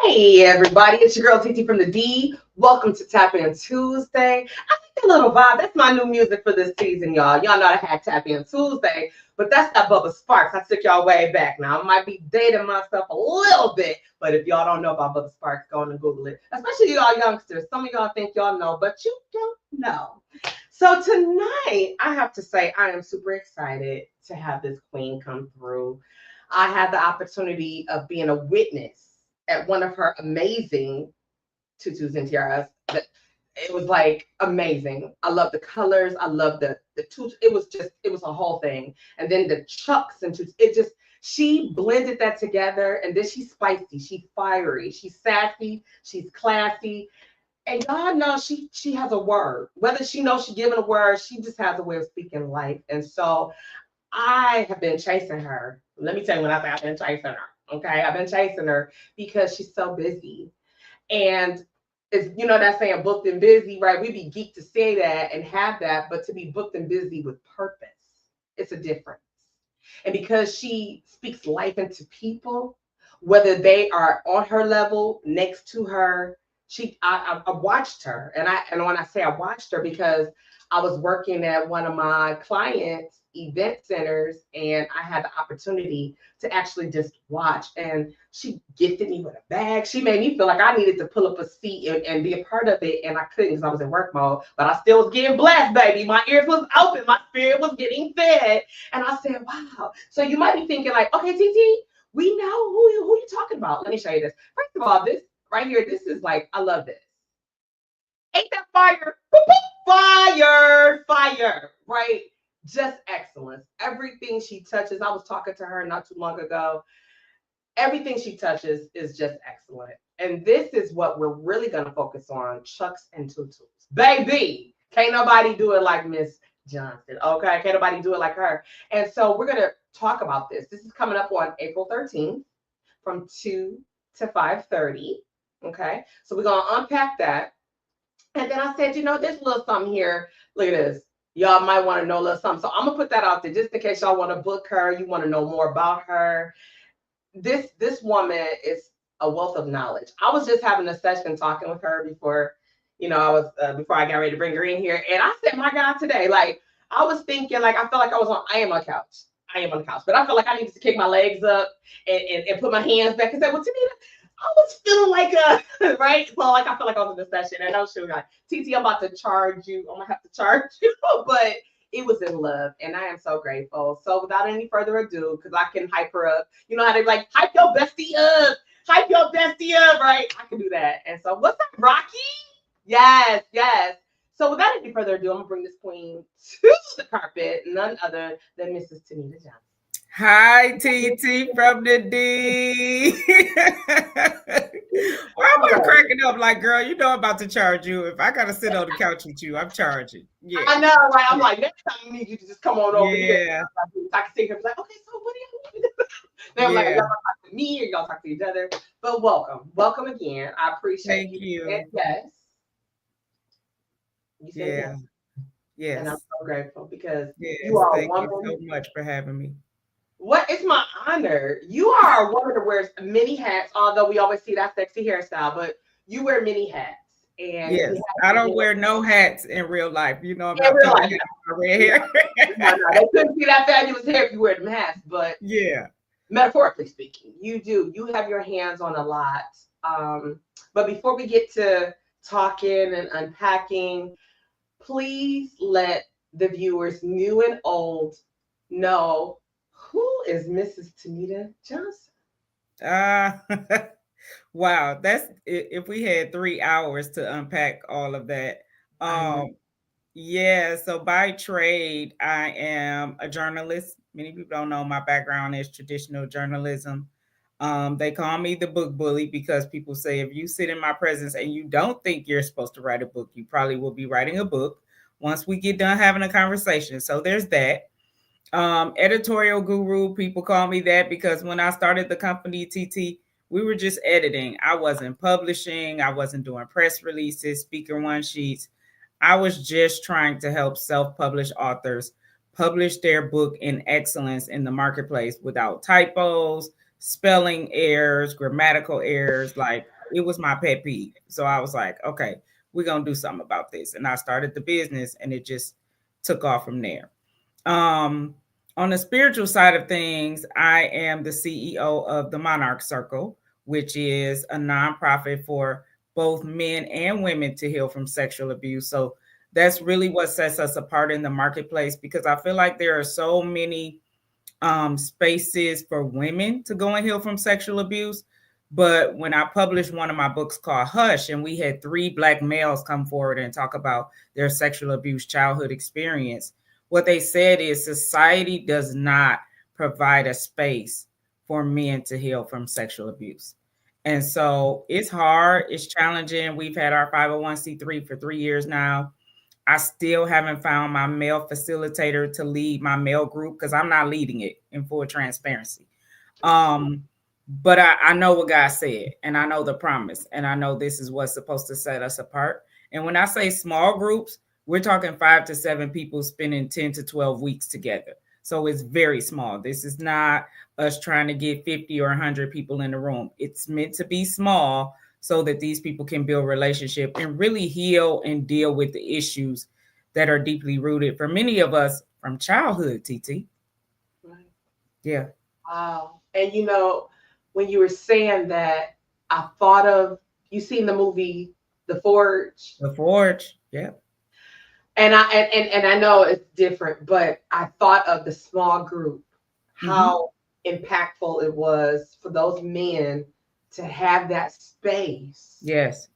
Hey everybody, it's your girl TT from the D. Welcome to Tap In Tuesday. I think that little vibe, that's my new music for this season, y'all. Y'all know I had Tap In Tuesday, but that's that Bubba Sparks. I took y'all way back now. I might be dating myself a little bit, but if y'all don't know about Bubba Sparks, go on and Google it. Especially y'all youngsters. Some of y'all think y'all know, but you don't know. So tonight, I have to say I am super excited to have this queen come through. I had the opportunity of being a witness at one of her amazing tutus and tiaras. It was like amazing. I love the colors. I love the tutu. It was a whole thing. And then the chucks and tutus, she blended that together. And then she's spicy, she's fiery, she's sassy, she's classy. And God knows she has a word. Whether she knows she's giving a word, she just has a way of speaking life. And so I have been chasing her. Let me tell you when I say I've been chasing her. Okay, I've been chasing her because she's so busy. And it's, you know, that saying booked and busy, right? We be geeked to say that and have that, but to be booked and busy with purpose, it's a difference. And because she speaks life into people, whether they are on her level, next to her, I watched her. And when I say I watched her, because I was working at one of my clients' event centers and I had the opportunity to actually just watch. And she gifted me with a bag. She made me feel like I needed to pull up a seat and be a part of it. And I couldn't because I was in work mode, but I still was getting blessed, baby. My ears was open. My spirit was getting fed. And I said, wow. So you might be thinking like, okay, TT, we know who you talking about. Let me show you this. First of all, this right here, this is like, I love this. Ain't that fire? Fire, right? Just excellence. Everything she touches, I was talking to her not too long ago. Everything she touches is just excellent. And this is what we're really going to focus on, chucks and tutus. Baby, can't nobody do it like Miss Johnson, okay? Can't nobody do it like her. And so we're going to talk about this. This is coming up on April 13th from 2 to 5:30, okay? So we're going to unpack that. And then I said, you know, there's a little something here. Look at this. Y'all might want to know a little something. So I'm going to put that out there just in case y'all want to book her. You want to know more about her. This woman is a wealth of knowledge. I was just having a session talking with her before, you know, before I got ready to bring her in here. And I said, my God, today, like, I was thinking, like, I felt like I am on the couch. But I felt like I needed to kick my legs up and put my hands back and say, well, Tenita, I was feeling like right? So like I felt like I was in a session and I was showing like, TT, I'm about to charge you. I'm gonna have to charge you. But it was in love and I am so grateful. So without any further ado, because I can hype her up. You know how they like hype your bestie up, right? I can do that. And so what's up, Rocky? Yes. So without any further ado, I'm gonna bring this queen to the carpet, none other than Mrs. Tenita Johnson. Hi, TT from the D. Why am I cracking up like, girl, you know I'm about to charge you. If I got to sit on the couch with you, I'm charging. Yeah. I know, right? I'm like, next time I need you to just come on over here. I can sit here and be like, okay, so what do you want? Then I'm like, y'all talk to me or y'all talk to each other. But welcome again. I appreciate you. And yes. You said yes. And I'm so grateful because you are a woman. Thank you so much for having me. What? It's my honor. You are a woman that wears many hats, although we always see that sexy hairstyle, but you wear many hats. and he Yes, has I his don't hands wear no hats in real life. You know in about real Pink life. Hat, my red No, hair. no, they couldn't see that fabulous hair if you wear the mask. But Yeah. metaphorically speaking, you have your hands on a lot. But before we get to talking and unpacking, please let the viewers, new and old, know who is Mrs. Tenita Johnson. Uh, wow, if we had 3 hours to unpack all of that. I know. Um, yeah, so by trade, I am a journalist. Many people don't know my background is traditional journalism. They call me the book bully because people say if you sit in my presence and you don't think you're supposed to write a book, you probably will be writing a book once we get done having a conversation. So there's that. Editorial guru, people call me that because when I started the company TT, we were just editing. I wasn't publishing, I wasn't doing press releases, speaker one sheets. I was just trying to help self-published authors publish their book in excellence in the marketplace without typos, spelling errors, grammatical errors. Like, it was my pet peeve. So I was like, okay, we're going to do something about this. And I started the business and it just took off from there. Um, on the spiritual side of things, I am the CEO of the Monarch Circle, which is a nonprofit for both men and women to heal from sexual abuse. So that's really what sets us apart in the marketplace because I feel like there are so many spaces for women to go and heal from sexual abuse. But when I published one of my books called Hush, and we had 3 Black males come forward and talk about their sexual abuse childhood experience, what they said is society does not provide a space for men to heal from sexual abuse. And so it's hard, it's challenging. We've had our 501c3 for 3 years now. I still haven't found my male facilitator to lead my male group because I'm not leading it in full transparency. Um, but I know what God said, and I know the promise, and I know this is what's supposed to set us apart. And when I say small groups, we're talking 5 to 7 people spending 10 to 12 weeks together. So it's very small. This is not us trying to get 50 or 100 people in the room. It's meant to be small so that these people can build relationship and really heal and deal with the issues that are deeply rooted for many of us from childhood, TT. Right. Yeah. Wow. And when you were saying that, I thought of you seen the movie The Forge. The Forge. Yeah. And I know it's different, but I thought of the small group, Mm-hmm. how impactful it was for those men to have that space Yes.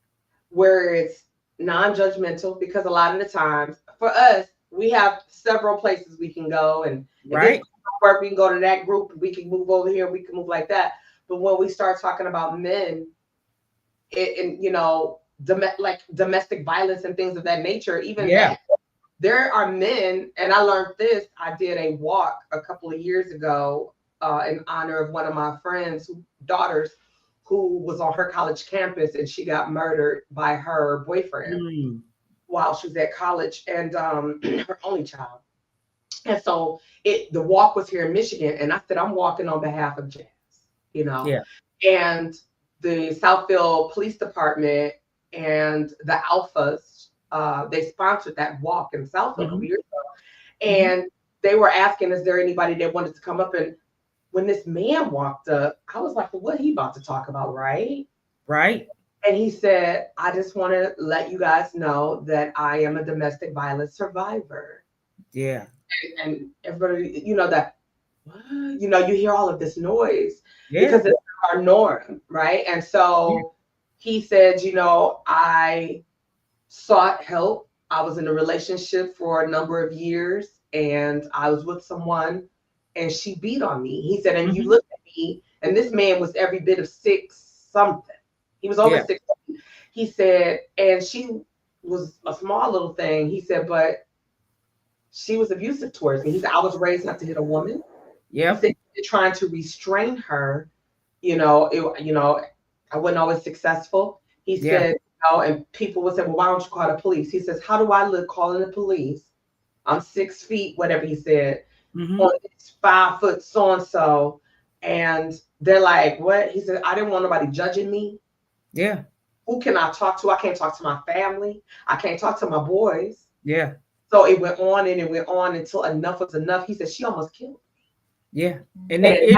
where it's non-judgmental, because a lot of the times for us, we have several places we can go, and if this Right. doesn't work, we can go to that group, we can move over here, we can move like that. But when we start talking about men, and like domestic violence and things of that nature, even Yeah. that, there are men, and I learned this. I did a walk a couple of years ago in honor of one of my friends' daughters who was on her college campus, and she got murdered by her boyfriend Mm. while she was at college, and her only child. And so the walk was here in Michigan, and I said, I'm walking on behalf of Jazz, you know. Yeah. And the Southfield Police Department and the Alphas, they sponsored that walk in Southfield a couple Mm-hmm. years ago. Mm-hmm. And they were asking, is there anybody that wanted to come up? And when this man walked up, I was like, well, what he about to talk about, right? Right. And he said, I just want to let you guys know that I am a domestic violence survivor. Yeah. And everybody, that, what? You hear all of this noise Yeah. because it's our norm, right? And Yeah. so he said, I sought help. I was in a relationship for a number of years, and I was with someone, and she beat on me. He said, and you Mm-hmm. look at me, and this man was every bit of 6 something. He was over Yeah. 6. He said, and she was a small little thing. He said, but she was abusive towards me. He said, I was raised not to hit a woman. He Yep. said, trying to restrain her, I wasn't always successful. He Yeah. said, and people would say, well, why don't you call the police? He says, how do I look calling the police? I'm 6 feet, whatever he said, Mm-hmm. on this 5 foot so and so. And they're like, what? He said, I didn't want nobody judging me Yeah. Who can I talk to? I can't talk to my family. I can't talk to my boys. Yeah. So it went on and it went on until enough was enough. He said she almost killed him. Yeah. And And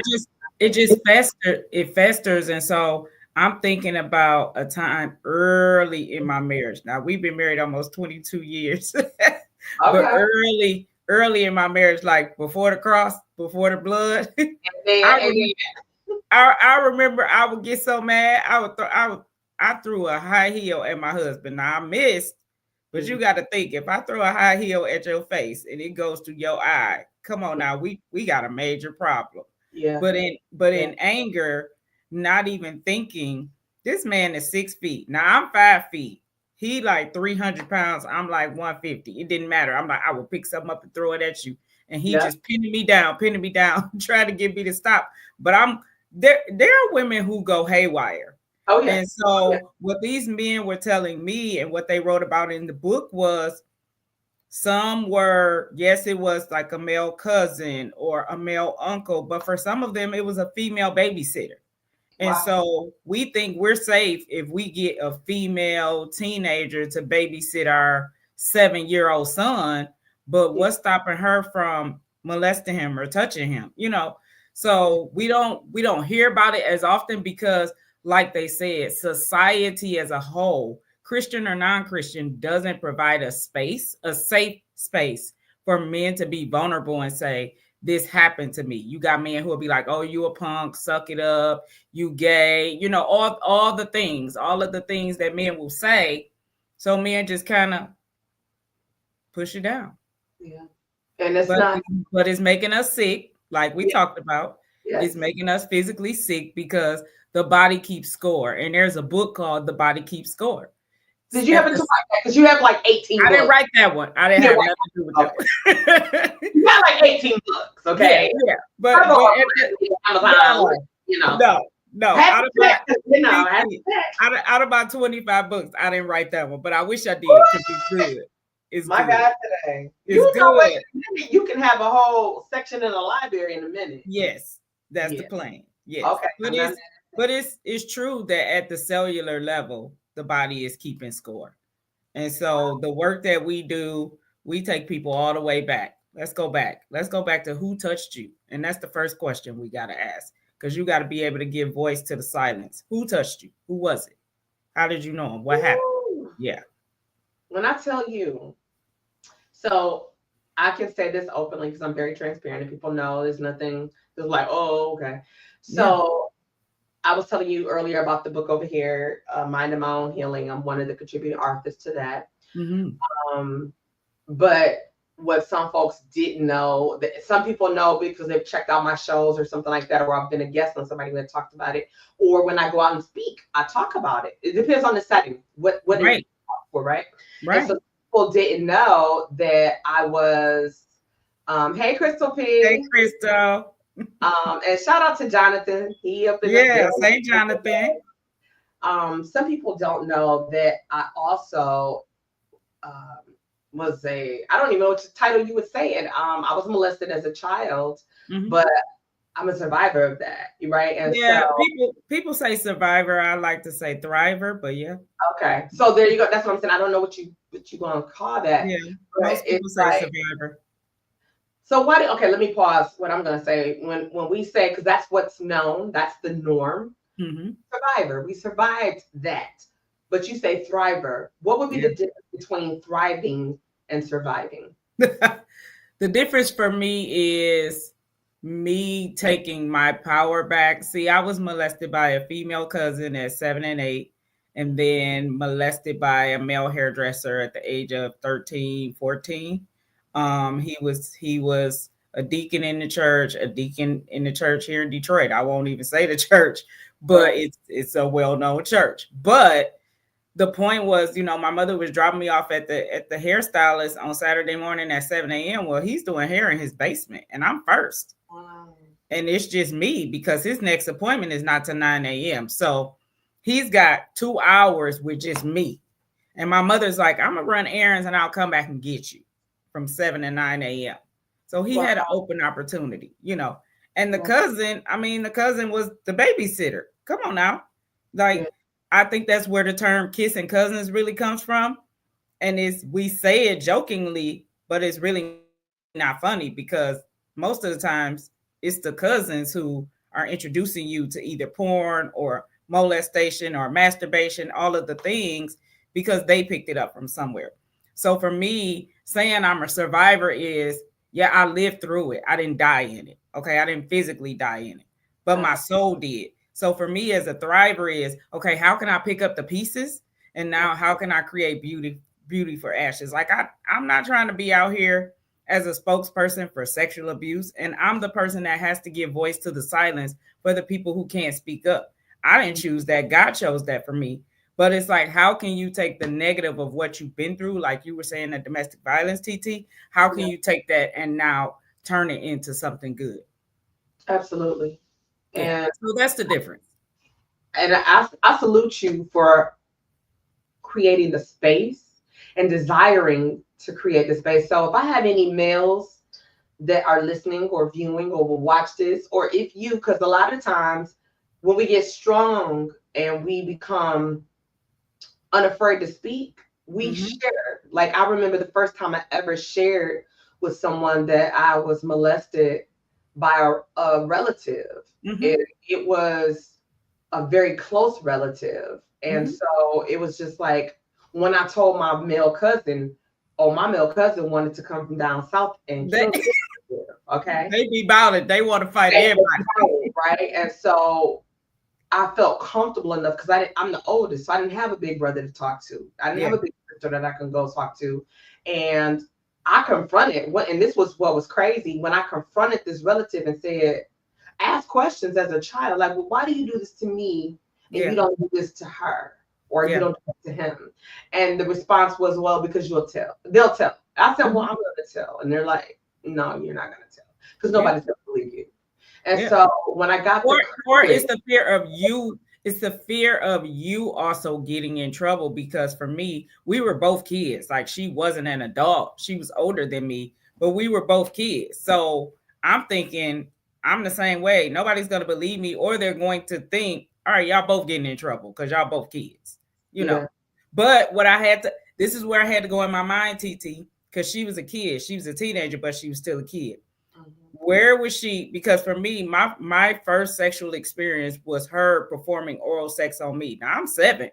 it festers. And so I'm thinking about a time early in my marriage. Now we've been married almost 22 years. But okay. early in my marriage, like before the cross, before the blood, Then, and then, I remember I would get so mad. I threw a high heel at my husband. Now I missed, but you got to think, if I throw a high heel at your face and it goes to your eye, come on now, we got a major problem. yeah. But in anger, not even thinking, this man is 6 feet. Now I'm 5 feet. He like 300 pounds. I'm like 150. It didn't matter. I'm like, I will pick something up and throw it at you. And he just pinning me down, trying to get me to stop. But there are women who go haywire. Oh, yeah. And so what these men were telling me and what they wrote about in the book was, some were, yes, it was like a male cousin or a male uncle, but for some of them, it was a female babysitter. And so we think we're safe if we get a female teenager to babysit our 7-year-old son, but what's stopping her from molesting him or touching him? So we don't hear about it as often because, like they said, society as a whole, Christian or non-Christian, doesn't provide a safe space for men to be vulnerable and say, this happened to me. You got men who will be like, oh, you a punk, suck it up, you gay, all of the things that men will say. So men just kind of push it down. Yeah. And but it's making us sick, like we talked about. Yes. It's making us physically sick because the body keeps score. And there's a book called The Body Keeps Score. Did you happen to write that? Because you have like 18 books. I didn't write that one. I didn't have nothing to do with that one. You have like 18 books, okay? Yeah. But no. Out of my 25 books, I didn't write that one, but I wish I did because it's good. It's my good. God, today. It's good. You can have a whole section in a library in a minute. Yes, that's the plan. Yes. Okay. But it's true that at the cellular level, the body is keeping score. And so the work that we do, we take people all the way back. Let's go back. Let's go back to who touched you. And that's the first question we got to ask, because you got to be able to give voice to the silence. Who touched you? Who was it? How did you know him? What happened? Yeah. When I tell you, so I can say this openly because I'm very transparent and people know there's nothing, there's like, oh, okay. So I was telling you earlier about the book over here, Mind and My Own Healing. I'm one of the contributing authors to that. Mm-hmm. But what some folks didn't know, that some people know because they've checked out my shows or something like that, or I've been a guest on somebody that talked about it, or when I go out and speak, I talk about it. It depends on the setting, what right. it talk for, right? Right. And so people didn't know that I was, hey, Crystal P. Hey, Crystal. And shout out to Jonathan. He up in hey Jonathan. Some people don't know that I also was I don't even know what title you would say it. I was molested as a child, but I'm a survivor of that, right? And so people say survivor. I like to say thriver, but yeah. Okay, so there you go. That's what I'm saying. I don't know what you gonna call that. Yeah, most people say survivor. So okay, let me pause what I'm going to say. When we say, because that's what's known, that's the norm. Survivor, we survived that. But you say thriver. What would be the difference between thriving and surviving? The difference for me is me taking my power back. See, I was molested by a female cousin at 7 and 8, and then molested by a male hairdresser at the age of 13, 14. He was a deacon in the church here in Detroit. I won't even say the church, but it's a well-known church. But the point was, my mother was dropping me off at the hairstylist on Saturday morning at 7 a.m. Well, he's doing hair in his basement and I'm first. Wow. And it's just me because his next appointment is not till 9 a.m. So he's got 2 hours with just me. And my mother's like, I'm gonna run errands and I'll come back and get you from 7 to 9 a.m. So he had an open opportunity, And the cousin was the babysitter. Come on now. I think that's where the term kissing cousins really comes from. And we say it jokingly, but it's really not funny because most of the times it's the cousins who are introducing you to either porn or molestation or masturbation, all of the things, because they picked it up from somewhere. So for me, saying I'm a survivor is, yeah, I lived through it. I didn't die in it. Okay. I didn't physically die in it, but my soul did. So for me as a thriver is, okay, how can I pick up the pieces? And now how can I create beauty for ashes? Like I'm not trying to be out here as a spokesperson for sexual abuse. And I'm the person that has to give voice to the silence for the people who can't speak up. I didn't choose that. God chose that for me. But it's like, how can you take the negative of what you've been through? Like you were saying, that domestic violence, TT, how can you take that and now turn it into something good? Absolutely. Yeah. And so that's the difference. And I salute you for creating the space and desiring to create the space. So if I have any males that are listening or viewing or will watch this, or if you, because a lot of times when we get strong and we become unafraid to speak, we share. Like I remember the first time I ever shared with someone that I was molested by a relative. It was a very close relative. And so it was just like when I told my male cousin, my male cousin wanted to come from down south and kill me. Okay. They be about it. They want to fight everybody. Right. And so I felt comfortable enough because I'm the oldest, so I didn't have a big brother to talk to. I didn't have a big sister that I can go talk to. And I confronted and this was what was crazy when I confronted this relative and said, ask questions as a child, like, well, why do you do this to me and you don't do this to her, or you don't do it to him? And the response was, well, because they'll tell. I said, well, I'm going to tell. And they're like, no, you're not going to tell, because nobody's going to believe you. And so when I got or it's the fear of you. It's the fear of you also getting in trouble, because for me, we were both kids. Like she wasn't an adult. She was older than me, but we were both kids. So I'm thinking I'm the same way. Nobody's going to believe me, or they're going to think, all right, y'all both getting in trouble because y'all both kids, you know. But what this is where I had to go in my mind, TT, because she was a kid. She was a teenager, but she was still a kid. Where was she? Because for me, my first sexual experience was her performing oral sex on me. Now I'm 7.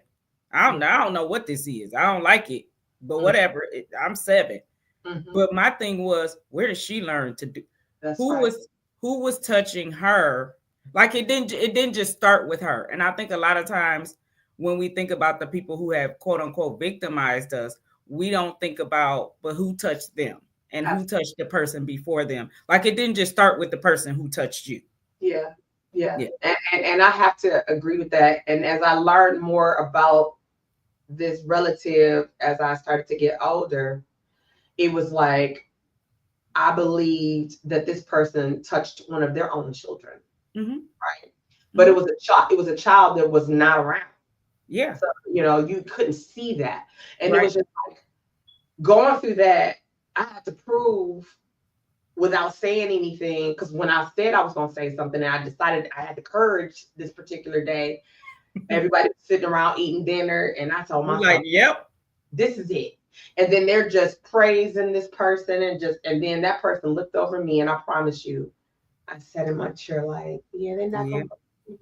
I don't know what this is. I don't like it, but whatever. I'm 7. But my thing was, where did she learn to do? Who was touching her? Like it didn't just start with her. And I think a lot of times when we think about the people who have quote unquote victimized us, we don't think about, but who touched them? And who touched the person before them. Like it didn't just start with the person who touched you. Yeah. And I have to agree with that. And as I learned more about this relative, as I started to get older, it was like, I believed that this person touched one of their own children. Right. But it was a child that was not around. Yeah. So, you couldn't see that. And it was just like going through that, I had to prove without saying anything, because when I said I was going to say something and I decided I had the courage this particular day, everybody was sitting around eating dinner and I told myself, like, yep, this is it. And then they're just praising this person and then that person looked over me, and I promise you, I sat in my chair like, yeah, they're not going to believe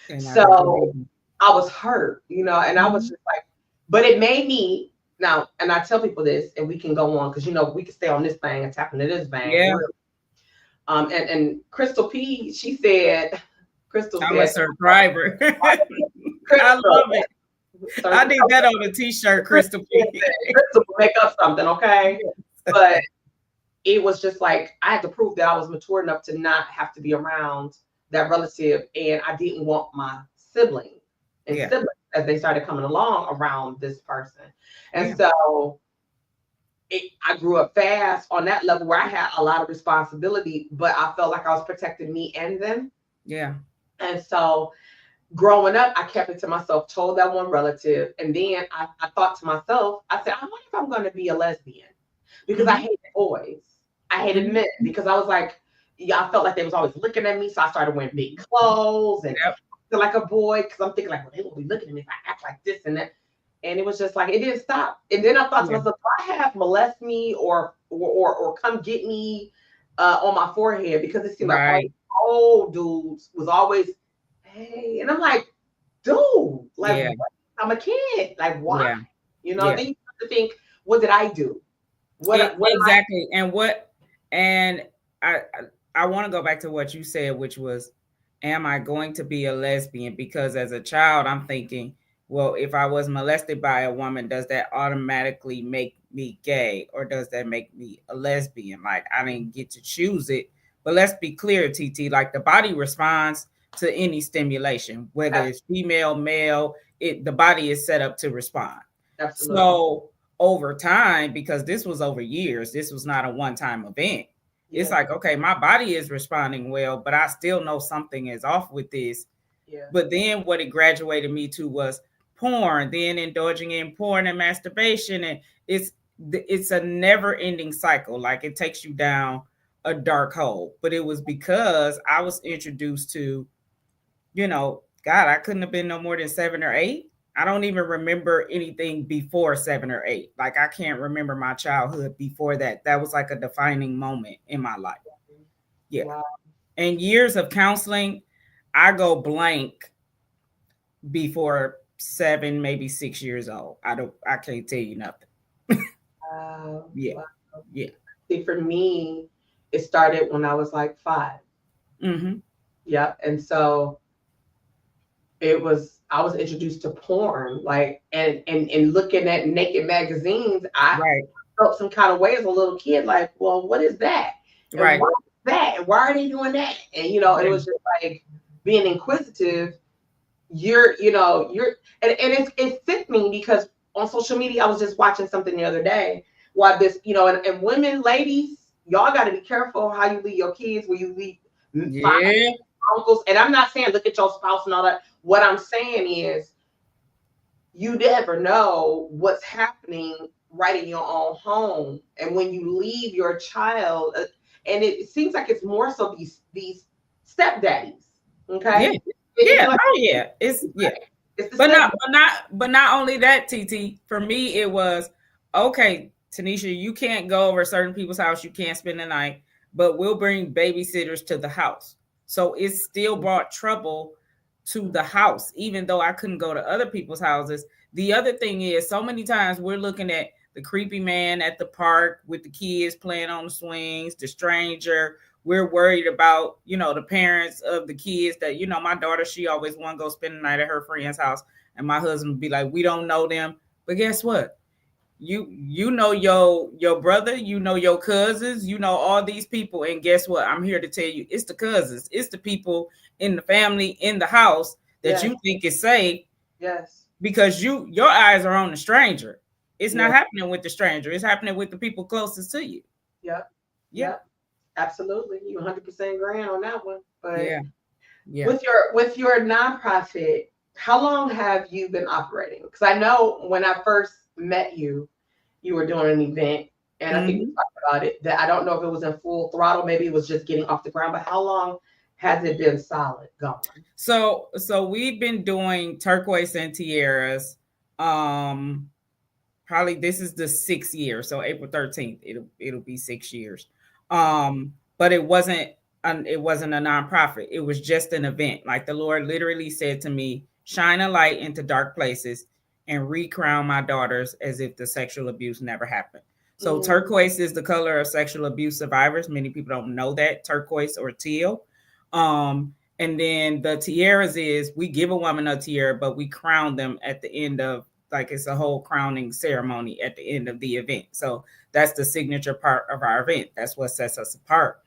me. So I was hurt, and I was just like, but it made me. Now, and I tell people this, and we can go on because we can stay on this thing and tap into this vein. Yeah. And Crystal P, she said, I'm a survivor. I love it. I need that on a t-shirt, Crystal P. Crystal, make up something, okay? But it was just like I had to prove that I was mature enough to not have to be around that relative, and I didn't want my siblings as they started coming along around this person. And so I grew up fast on that level where I had a lot of responsibility, but I felt like I was protecting me and them. Yeah. And so growing up, I kept it to myself, told that one relative. And then I thought to myself, I said, I wonder if I'm going to be a lesbian, because I hated boys. I hated men, because I was like, I felt like they was always looking at me. So I started wearing big clothes and to like a boy because I'm thinking like, well, they will be looking at me if I act like this and that. And it was just like it didn't stop. And then I thought to Yeah. myself, if I have molest me or come get me on my forehead because it seemed like all Right. these old dudes was always, hey, and I'm like, dude, like Yeah. what? I'm a kid, like why? Yeah. You know, Yeah. then you have to think, what did I do? What Exactly. And I I want to go back to what you said, which was, am I going to be a lesbian? Because as a child, I'm thinking, well, if I was molested by a woman, does that automatically make me gay or does that make me a lesbian? Like I didn't get to choose it. But let's be clear, TT, like the body responds to any stimulation, whether I, it's female, male, the body is set up to respond. absolutely. So over time, because this was over years, this was not a one-time event. It's Yeah. like, okay, my body is responding well, but I still know something is off with this. Yeah. But then what it graduated me to was porn, then indulging in porn and masturbation. And it's a never-ending cycle. Like it takes you down a dark hole. But it was because I was introduced to, God, I couldn't have been no more than 7 or 8. I don't even remember anything before 7 or 8. Like I can't remember my childhood before that. That was like a defining moment in my life. Yeah. Wow. And years of counseling, I go blank before 7, maybe 6 years old. I can't tell you nothing. Yeah. Wow. Yeah. See, for me, it started when I was like 5. Mm-hmm. Yep. And so I was introduced to porn, like and looking at naked magazines, I Right. felt some kind of way as a little kid, like, well, what is that? And Right. why is that? And why are they doing that? And it Yeah. was just like being inquisitive. And it's sickening because on social media, I was just watching something the other day. Why this, and women, ladies, y'all got to be careful how you leave your kids, where you leave Yeah. uncles. And I'm not saying look at your spouse and all that. What I'm saying is you never know what's happening right in your own home. And when you leave your child, and it seems like it's more so these stepdaddies. Yeah. Okay. Yeah. Like, Oh yeah. Yeah. it's the But step. not only that, TT. For me, it was okay, Tanisha. You can't go over certain people's house. You can't spend the night, but we'll bring babysitters to the house. So it still brought trouble to the house, even though I couldn't go to other people's houses. The other thing is, so many times we're looking at the creepy man at the park with the kids playing on the swings, the stranger. We're worried about, the parents of the kids that, my daughter, she always want to go spend the night at her friend's house. And my husband would be like, we don't know them. But guess what? You know your brother, you know your cousins, you know all these people. And guess what? I'm here to tell you, it's the cousins, it's the people in the family, in the house that Yes. you think is safe Yes. because your eyes are on the stranger. It's not Yes. happening with the stranger. It's happening with the people closest to you. Yep. Yeah. Yep. Absolutely. You 100% grand on that one. But Yeah. Yeah. with your nonprofit, how long have you been operating? Because I know when I first met you, you were doing an event, and I think we Mm-hmm. talked about it. That I don't know if it was in full throttle, maybe it was just getting off the ground. But how long has it been solid going? So we've been doing turquoise and tiaras. Probably this is the 6th year. So April 13th, it'll be 6 years. But it wasn't a nonprofit. It was just an event. Like the Lord literally said to me, shine a light into dark places and recrown my daughters as if the sexual abuse never happened. So turquoise is the color of sexual abuse survivors. Many people don't know that, turquoise or teal. And then the tiaras is we give a woman a tiara, but we crown them at the end of, like, it's a whole crowning ceremony at the end of the event. So that's the signature part of our event. That's what sets us apart.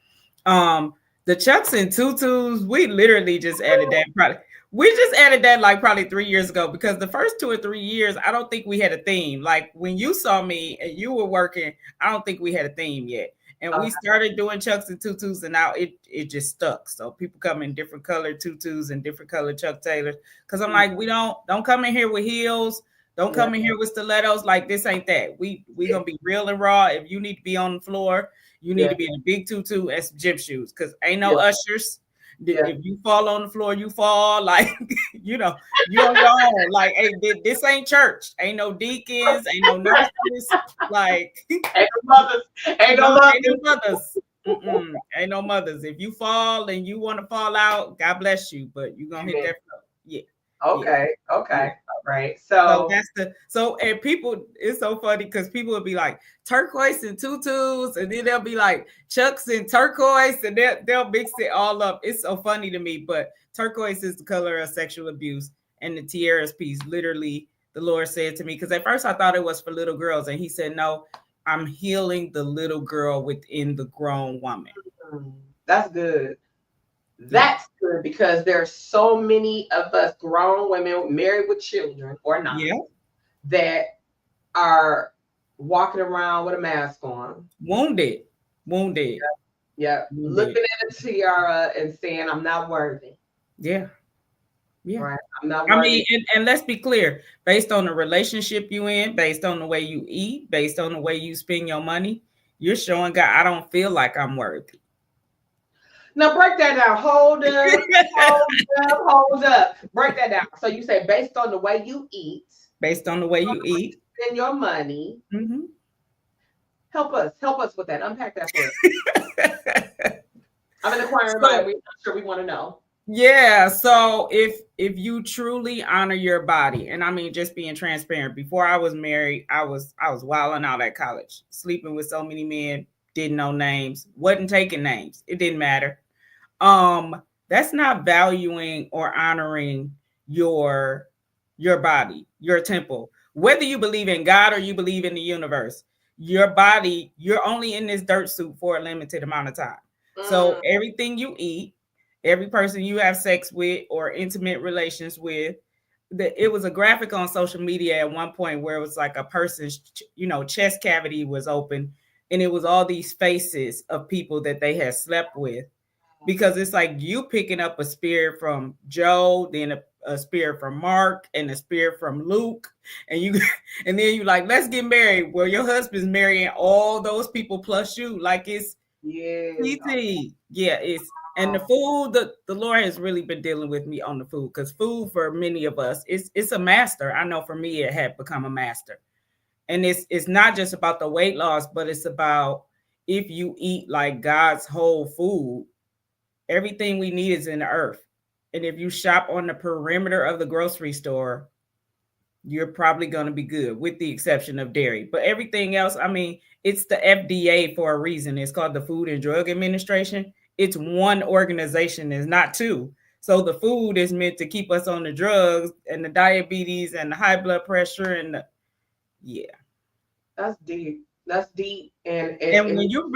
The chucks and tutus, we literally just added that product. We just added that like probably 3 years ago because the first 2 or 3 years, I don't think we had a theme. Like when you saw me and you were working, I don't think we had a theme yet. And we started doing chucks and tutus, and now it just stuck. So people come in different colored tutus and different colored Chuck Taylors. Cause I'm like, we don't come in here with heels. Don't come in here with stilettos. Like this ain't that. We gonna be real and raw. If you need to be on the floor, you need to be in a big tutu and some gym shoes. Cause ain't no ushers, Yeah. If you fall on the floor, you fall. Like, you know, you on your own. Like, hey, this ain't church. Ain't no deacons. Ain't no nurses. Like, Ain't no mothers. Ain't no no, mothers. ain't no mothers. Ain't no mothers. If you fall and you want to fall out, God bless you. But you gonna hit that floor. Yeah. Yeah. Okay. Yeah. Okay. All right. So So that's and people, it's so funny because people will be like turquoise and tutus, and then they'll be like chucks and turquoise, and they'll mix it all up. It's so funny to me, but turquoise is the color of sexual abuse, and the tiaras piece, literally, the Lord said to me, because at first I thought it was for little girls, and He said, no, I'm healing the little girl within the grown woman. that's good. That's good because there are so many of us grown women married with children or not that are walking around with a mask on. Wounded. Yeah. Looking at a tiara and saying, I'm not worthy. Yeah. Right. I'm not worthy. I mean, and let's be clear, based on the relationship you in, based on the way you eat, based on the way you spend your money, you're showing God, I don't feel like I'm worthy. Now break that down. Hold up. Break that down. So you say based on the way you eat. Based on the way you eat. Spend your money. Mm-hmm. Help us with that. Unpack that for us. I'm an inquiring mind. We're not sure we want to know. Yeah. So if you truly honor your body, and I mean just being transparent, before I was married, I was wilding out at college, sleeping with so many men, didn't know names, wasn't taking names. It didn't matter. That's not valuing or honoring your body, your temple. Whether you believe in God or you believe in the universe, your body, you're only in this dirt suit for a limited amount of time. So everything you eat, every person you have sex with or intimate relations with, it was a graphic on social media at one point where it was like a person's, chest cavity was open, and it was all these faces of people that they had slept with. Because it's like you picking up a spirit from Joe, then a spirit from Mark, and a spirit from Luke, and then you like, let's get married. Well, your husband's marrying all those people plus you, like it's PT. Yeah, it's and the food. The Lord has really been dealing with me on the food, because food for many of us it's a master. I know for me it had become a master, and it's not just about the weight loss, but it's about if you eat like God's whole food. Everything we need is in the earth. And if you shop on the perimeter of the grocery store, you're probably going to be good, with the exception of dairy. But everything else, I mean, it's the FDA for a reason. It's called the Food and Drug Administration. It's one organization, it's not two. So the food is meant to keep us on the drugs and the diabetes and the high blood pressure and That's deep. That's deep. And when you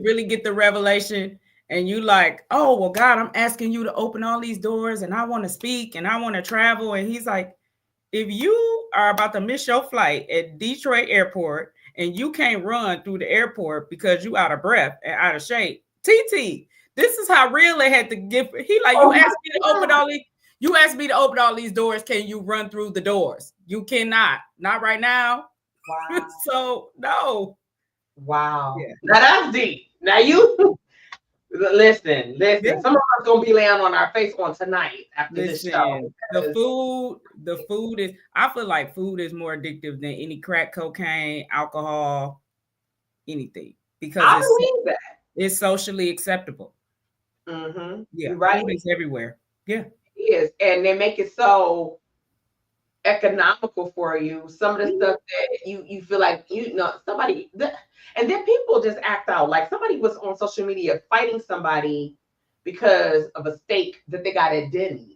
really get the revelation, and you like, oh, well, God, I'm asking you to open all these doors, and I want to speak, and I want to travel. And He's like, if you are about to miss your flight at Detroit Airport and you can't run through the airport because you out of breath and out of shape, TT, this is how real it had to get. He like, you asked me to open all these doors. Can you run through the doors? You cannot. Not right now. Wow. So no. Wow. Yeah. Now that's deep. Now you listen. Yeah. Some of us gonna be laying on our face on tonight after this show. The food is. I feel like food is more addictive than any crack, cocaine, alcohol, anything, because I believe that it's socially acceptable. Mm-hmm. Yeah, right. Food is everywhere. Yeah, it is, and they make it so economical for you. Some of the stuff that you feel like somebody. And then people just act out. Like somebody was on social media fighting somebody because of a steak that they got at Denny's.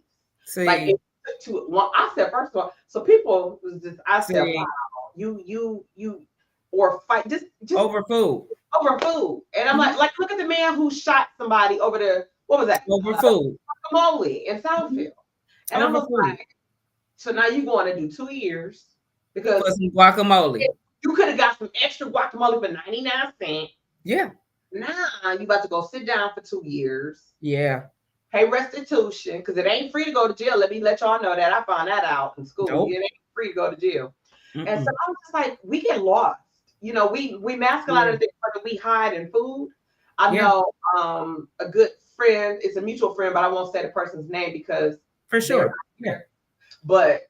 Like I said, first of all, so people was just, I said, wow, you or fight just over food. And I'm like, look at the man who shot somebody over the, what was that? Over food. Guacamole in Southfield. And I was like, so now you're going to do 2 years because for some guacamole. You could have got some extra guacamole for 99 cents. Yeah. Now you about to go sit down for 2 years. Yeah. Pay restitution, because it ain't free to go to jail. Let me let y'all know that. I found that out in school. Nope. It ain't free to go to jail. Mm-mm. And so I'm just like, we get lost. We mask a lot of things, whether we hide in food. I know a good friend, it's a mutual friend, but I won't say the person's name because for sure. Yeah. But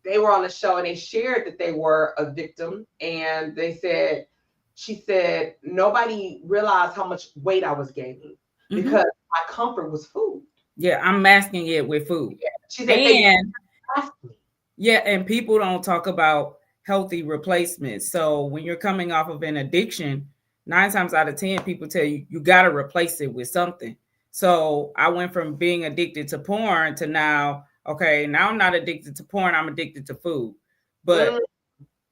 they were on the show and they shared that they were a victim, and she said nobody realized how much weight I was gaining because my comfort was food. Yeah, I'm masking it with food. Yeah. She said and people don't talk about healthy replacements. So when you're coming off of an addiction, 9 times out of 10, people tell you you got to replace it with something. So I went from being addicted to porn to now, okay, now I'm not addicted to porn, I'm addicted to food. But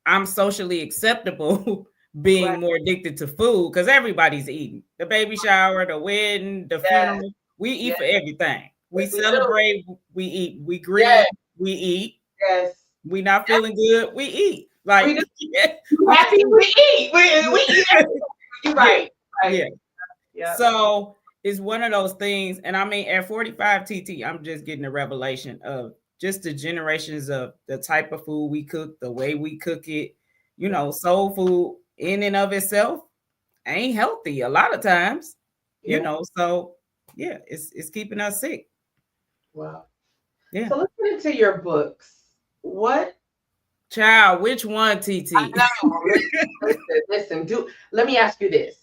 I'm socially acceptable being more addicted to food because everybody's eating. The baby shower, the wedding, the funeral, we eat for everything. We celebrate, we eat, we grieve, we eat. Yes. We not feeling good, we eat. Like happy, we eat. We eat. You're right. Yeah. So it's one of those things. And I mean, at 45 TT, I'm just getting a revelation of just the generations of the type of food we cook, the way we cook it. You know, soul food in and of itself ain't healthy a lot of times. You know, so yeah, it's keeping us sick. Wow. Yeah. So let's get into your books. What child? Which one, TT? Listen. Let me ask you this.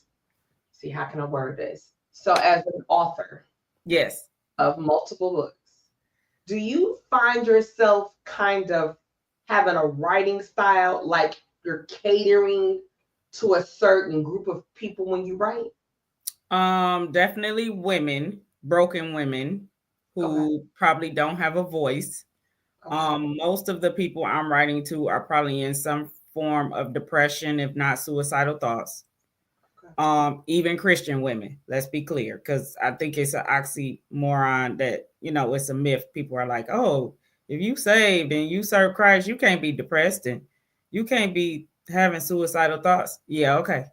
See, how can I word this? So, as an author, yes, of multiple books, do you find yourself kind of having a writing style like you're catering to a certain group of people when you write? Definitely women, broken women who probably don't have a voice. Most of the people I'm writing to are probably in some form of depression, if not suicidal thoughts. Even Christian women, let's be clear, because I think it's an oxymoron that, you know, it's a myth. People are like, oh, if you saved and you serve Christ, you can't be depressed and you can't be having suicidal thoughts. Yeah, okay.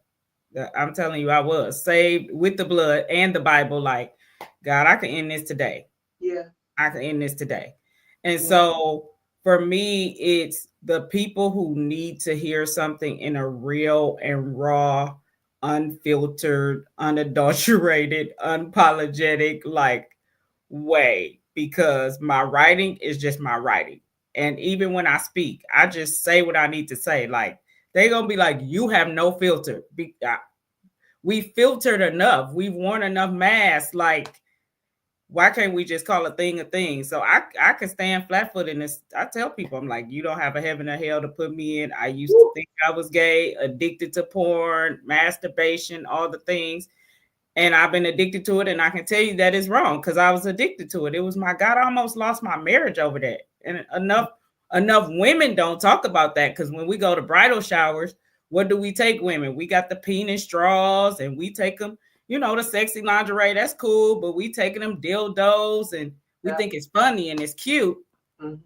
I'm telling you, I was saved with the blood and the Bible. Like, God, I can end this today. Yeah. I can end this today. And so for me, it's the people who need to hear something in a real and raw, unfiltered, unadulterated, unapologetic like way, because my writing is just my writing. And even when I speak, I just say what I need to say. Like, they're going to be like, you have no filter. We filtered enough. We've worn enough masks. Like, why can't we just call a thing a thing? So I can stand flat-footed and I tell people, I'm like, you don't have a heaven or hell to put me in. I used to think I was gay, addicted to porn, masturbation, all the things. And I've been addicted to it. And I can tell you that is wrong because I was addicted to it. It was my God, I almost lost my marriage over that. And enough women don't talk about that, because when we go to bridal showers, what do we take women? We got the penis straws and we take them, you know, the sexy lingerie, that's cool, but we taking them dildos and we think it's funny and it's cute.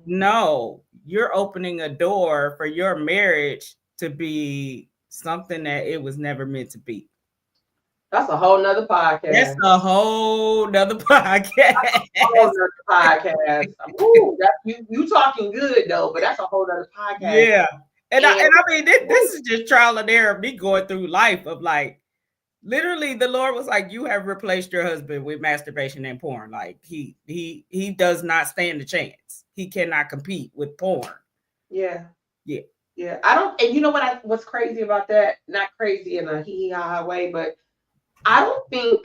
No, you're opening a door for your marriage to be something that it was never meant to be. That's a whole nother podcast. That's a whole nother podcast. Ooh, you talking good though, but that's a whole nother podcast. Yeah. And I mean, this is just trial and error of me going through life of like, literally the Lord was like, you have replaced your husband with masturbation and porn. Like he does not stand a chance. He cannot compete with porn. Yeah. I don't, and you know what's crazy about that? Not crazy in a hee-hee-ha-ha way, but I don't think,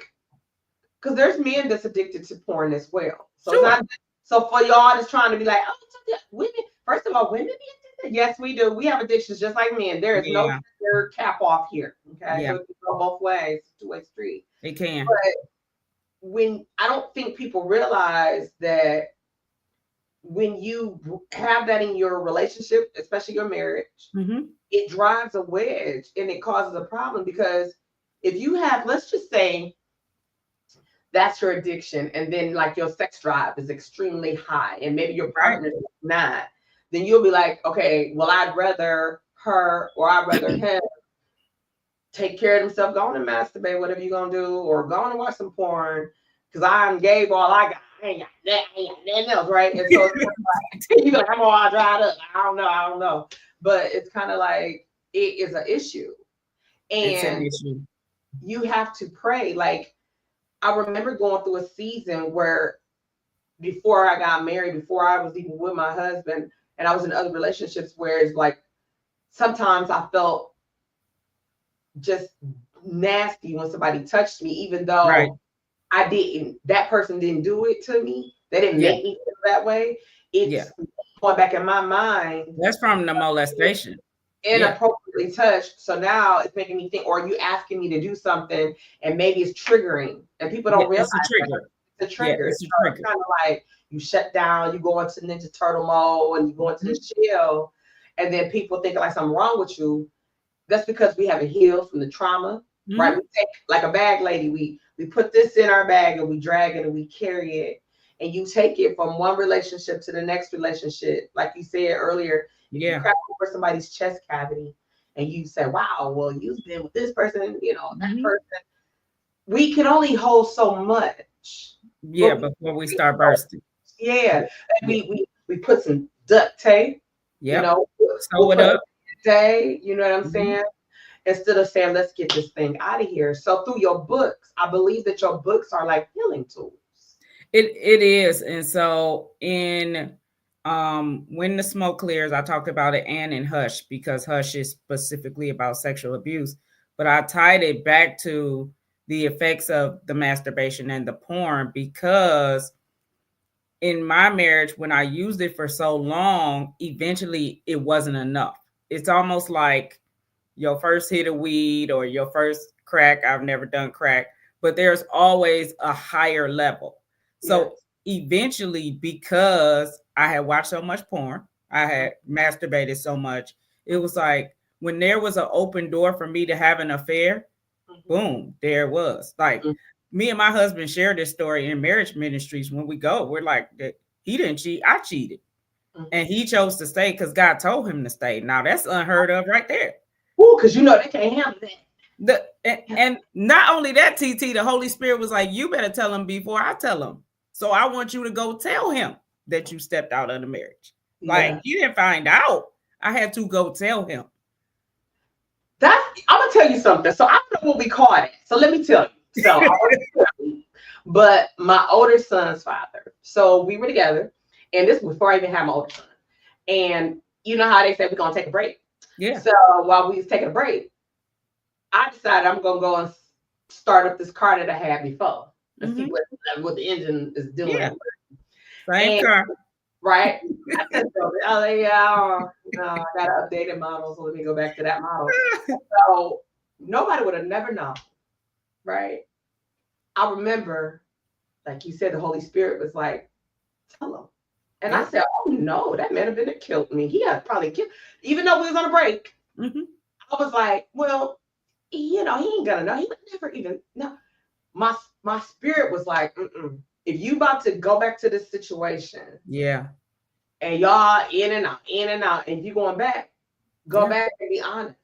because there's men that's addicted to porn as well. So it's not, so for y'all that's trying to be like, oh, women, first of all, women be addicted. Yes, we do. We have addictions just like men. There is no cap off here. Okay. So it can go both ways, two-way street. It can. But when I don't think people realize that when you have that in your relationship, especially your marriage, it drives a wedge and it causes a problem, because if you have, let's just say that's your addiction, and then like your sex drive is extremely high and maybe your partner is not, then you'll be like, okay, well, I'd rather her or I'd rather him take care of himself, go on and masturbate, whatever you're going to do, or go on and watch some porn, because I gave all I got. I ain't got nothing else, right? And so you be like, I'm all dried up. I don't know. But it's kind of like, it is an issue. And it's an issue. You have to pray. Like, I remember going through a season where before I got married, before I was even with my husband, and I was in other relationships where it's like sometimes I felt just nasty when somebody touched me, even Right. though I didn't, that person didn't do it to me. They didn't Yeah. make me feel that way. Yeah. It's going back in my mind, That's from the molestation. Yeah. inappropriately touched. So now it's making me think, or you asking me to do something and maybe it's triggering. And people Yeah. don't realize It's a that trigger. it's a Yeah. trigger. It's a So it's trigger. kind of like you shut down, you go into Ninja Turtle mode and you go into Mhm. this chill, and then people think like something wrong with you. That's because we haven't healed from the trauma, right? We Mhm. take like a bag lady, we put this in our bag and we drag it and we carry it. And you take it from one relationship to the next relationship. Like you said earlier, if you Yeah. crack over somebody's chest cavity and you say, wow, well, you've been with this person, that Mhm. person. We can only hold so much. Yeah. But we Before we start bursting. yeah. Yeah. And Yeah. we put some duct tape, Yep. Sew we'll it put up. a day, you know what I'm Mhm. saying? Instead of saying, let's get this thing out of here. So through your books, I believe that your books are like healing tools. It is. And so in When the Smoke Clears, I talked about it, and in Hush, because Hush is specifically about sexual abuse. But I tied it back to the effects of the masturbation and the porn, because in my marriage, when I used it for so long, eventually it wasn't enough. It's almost like your first hit of weed or your first crack. I've never done crack, but there's always a higher level. So Yes. eventually, because I had watched so much porn, I had masturbated so much, it was like when there was an open door for me to have an affair, Mm-hmm. boom, there it was. Like, me and my husband share this story in marriage ministries. When we go, we're like, he didn't cheat, I cheated. Mm-hmm. And he chose to stay because God told him to stay. Now that's unheard of right there. Ooh, because they can't handle that. And not only that, TT, the Holy Spirit was like, you better tell him before I tell him. So I want you to go tell him that you stepped out of the marriage. Like, Yeah. he didn't find out. I had to go tell him. I'm gonna tell you something. So I don't know what we call it. So let me tell you. So I wasn't married, but my older son's father. So we were together, and this was before I even had my older son. And you know how they say we're gonna take a break. Yeah. So while we was taking a break, I decided I'm gonna go and start up this car that I had before and see Mm-hmm. what the engine is doing. Yeah. Same And car. right, I said, so, I was like, yeah, no, I got an updated model, so let me go back to that model. So nobody would have never known, right? I remember, like you said, the Holy Spirit was like, tell him. And I Yeah. said, oh no, that man have been killed me. He had probably killed, even though we was on a break. Mm-hmm. I was like, well, he ain't gonna know. He would never even know. My spirit was like, mm-mm. If you about to go back to this situation Yeah. and y'all in and out, and you going back, go Yeah. back and be honest.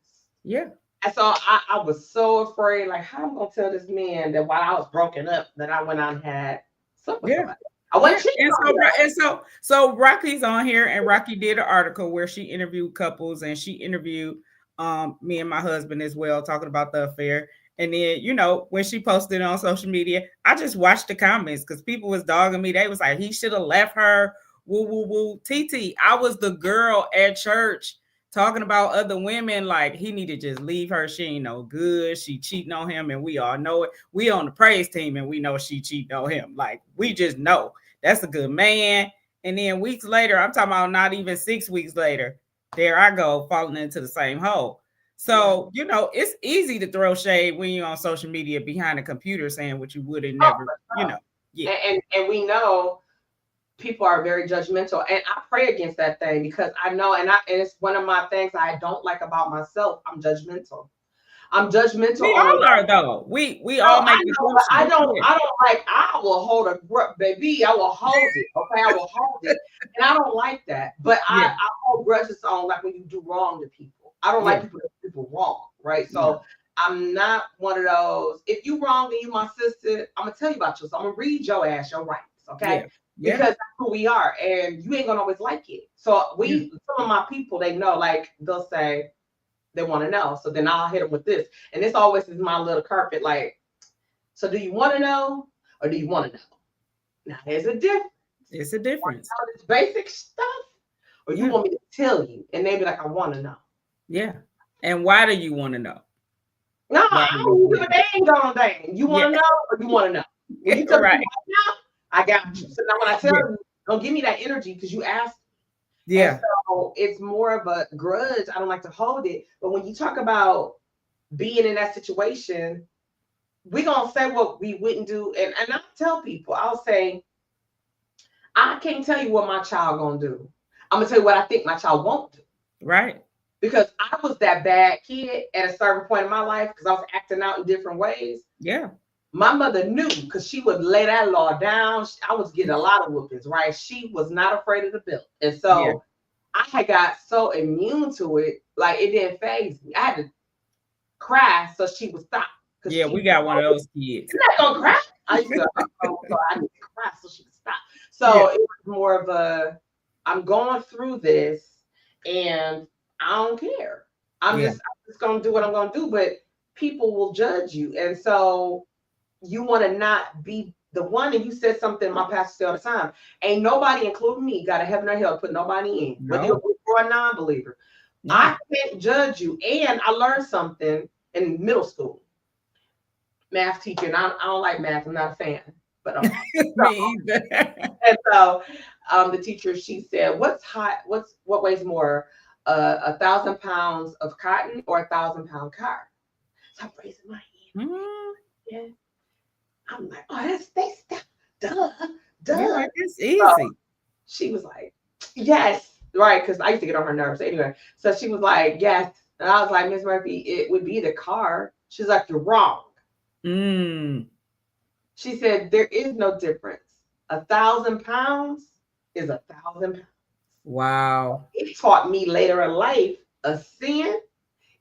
Yeah. And so I was so afraid, like, how am I gonna tell this man that while I was broken up, that I went out and had slept with Yeah. somebody? I Yeah. wasn't cheating And on him. so Rocky's on here, and Rocky did an article where she interviewed couples, and she interviewed me and my husband as well, talking about the affair. And then, when she posted it on social media, I just watched the comments because people was dogging me. They was like, he should have left her. Woo, woo, woo. TT, I was the girl at church talking about other women, like he need to just leave her. She ain't no good. She cheating on him, and we all know it. We on the praise team, and we know she cheating on him. Like, we just know that's a good man. And then weeks later, I'm talking about not even 6 weeks later, there I go falling into the same hole. So, it's easy to throw shade when you're on social media behind a computer saying what you would have never, yeah. And we know people are very judgmental, and I pray against that thing because I know, and it's one of my things I don't like about myself. I'm judgmental. I'm judgmental We on a all level. are though. We No, all I make know, but I assumptions. don't. Yeah. I don't like. I will hold a grudge, baby. I will hold it. Okay, I will hold it, and I don't like that. But Yeah. I hold grudges on like when you do wrong to people. I don't Yeah. like people wrong, right? Yeah. So I'm not one of those. If you wrong and you my sister, I'm gonna tell you about you. So I'm gonna read your ass your rights, okay? Yeah. Yeah. Because that's who we are, and you ain't gonna always like it. So Yeah. some of my people, they know, like they'll say they want to know. So then I'll hit them with this, and this always is my little carpet, like So do you want to know or do you want to know? Now there's a difference. It's a difference. You know this basic stuff, or you want me to tell you, and they be like, I want to know. Yeah. And why do you want to know? No, I don't give a dang gone dang. You want to know or you want to know? When you tell me right now, I got you. So now when I tell you, don't give me that energy because you asked. Yeah. And so it's more of a grudge. I don't like to hold it. But when you talk about being in that situation, we're going to say what we wouldn't do. And I tell people, I'll say, I can't tell you what my child going to do. I'm going to tell you what I think my child won't do. Right. Because I was that bad kid at a certain point in my life because I was acting out in different ways. Yeah. My mother knew because she would lay that law down. I was getting a lot of whoopings, right? She was not afraid of the belt. And so I had got so immune to it, like it didn't faze me. I had to cry so she would stop. Yeah, we got one of those kids. You're not gonna cry. I used to, so I need to cry so she would stop. So it was more of a, I'm going through this and I don't care. I'm just gonna do what I'm gonna do, but people will judge you. And so you want to not be the one. And you said something my pastor said all the time. Ain't nobody, including me, got a heaven or hell to put nobody in, whether you're a believer or a non-believer. No. I can't judge you. And I learned something in middle school. Math teacher, and I don't like math. I'm not a fan, but me either. And so the teacher, she said, what weighs more, 1,000 pounds of cotton or 1,000-pound car? So I'm raising my hand. Mm-hmm. Yeah. I'm like, oh, that's duh. Yeah, it's easy. So she was like, yes, right, because I used to get on her nerves anyway. So she was like, yes. And I was like, Miss Murphy, it would be the car. She's like, you're wrong. She said, there is no difference. 1,000 pounds is 1,000 pounds. Wow. It taught me later in life, a sin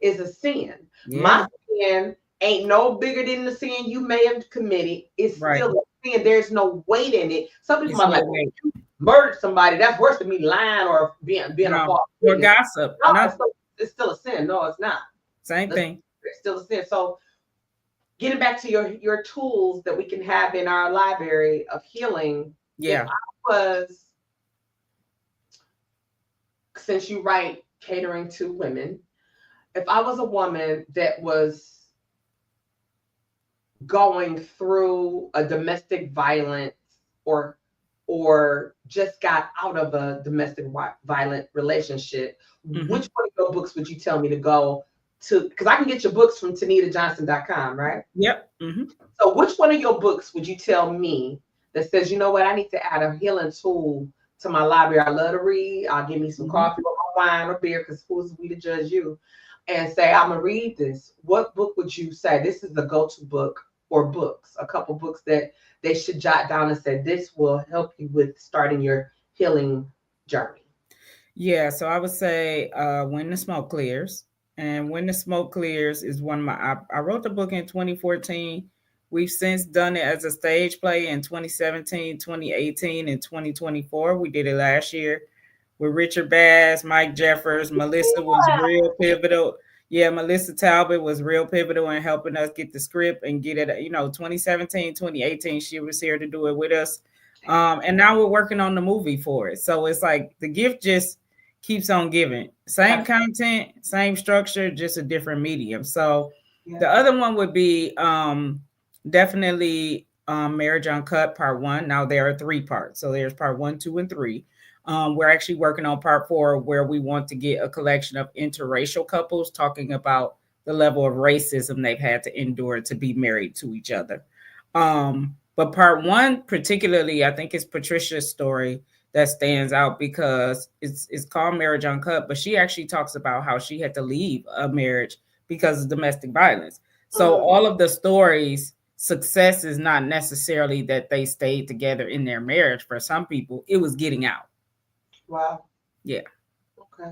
is a sin. Yeah. My sin ain't no bigger than the sin you may have committed. It's still a sin. There's no weight in it. Some people might like, you murdered somebody. That's worse than me lying or being a false or gossip. No, it's still a sin. No, it's not. Same thing. It's still a sin. So getting back to your tools that we can have in our library of healing. Yeah. Since you write catering to women, if I was a woman that was going through a domestic violence or just got out of a domestic violent relationship, which one of your books would you tell me to go to? Because I can get your books from TenitaJohnson.com, right? Yep. Mm-hmm. So which one of your books would you tell me that says, you know what, I need to add a healing tool to my library? I love to read. I'll give me some coffee or wine or beer, because who's we to judge you? And say, I'm going to read this. What book would you say this is the go-to book, or books, a couple books that they should jot down and say, this will help you with starting your healing journey? Yeah, so I would say When the Smoke Clears. And When the Smoke Clears is one of my, I wrote the book in 2014. We've since done it as a stage play in 2017, 2018, and 2024. We did it last year with Richard Bass, Mike Jeffers. Melissa was real pivotal. Yeah, Melissa Talbot was real pivotal in helping us get the script and get it, 2017, 2018, she was here to do it with us. And now we're working on the movie for it. So it's like the gift just keeps on giving. Same content, same structure, just a different medium. So the other one would be definitely Marriage Uncut Part 1. Now there are 3 parts. So there's Part 1, 2, and 3. We're actually working on Part 4, where we want to get a collection of interracial couples talking about the level of racism they've had to endure to be married to each other. But Part 1 particularly, I think it's Patricia's story that stands out because it's called Marriage Uncut, but she actually talks about how she had to leave a marriage because of domestic violence. So all of the stories, success is not necessarily that they stayed together in their marriage. For some people, it was getting out. Wow. Yeah. Okay.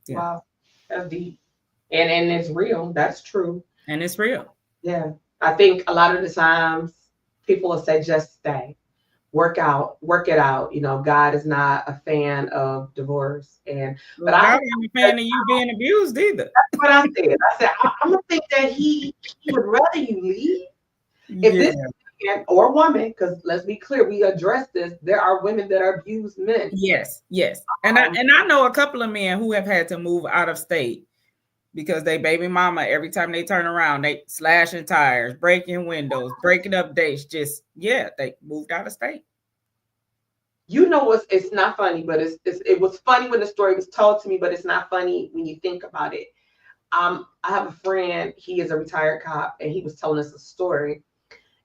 Yeah. Wow. That's deep. And it's real. That's true. And it's real. Yeah. I think a lot of the times people will say, just stay. Work it out. God is not a fan of divorce. But I'm not a fan of you being abused either. That's what I said. I said, I'm gonna think that he would rather you leave If Yeah. this man or woman, because let's be clear, we address this. There are women that abuse men. Yes, yes. And I know a couple of men who have had to move out of state because they baby mama, every time they turn around, they slashing tires, breaking windows, breaking up dates. Just they moved out of state. You know what's it's not funny, but it was funny when the story was told to me, but it's not funny when you think about it. I have a friend, he is a retired cop, and he was telling us a story.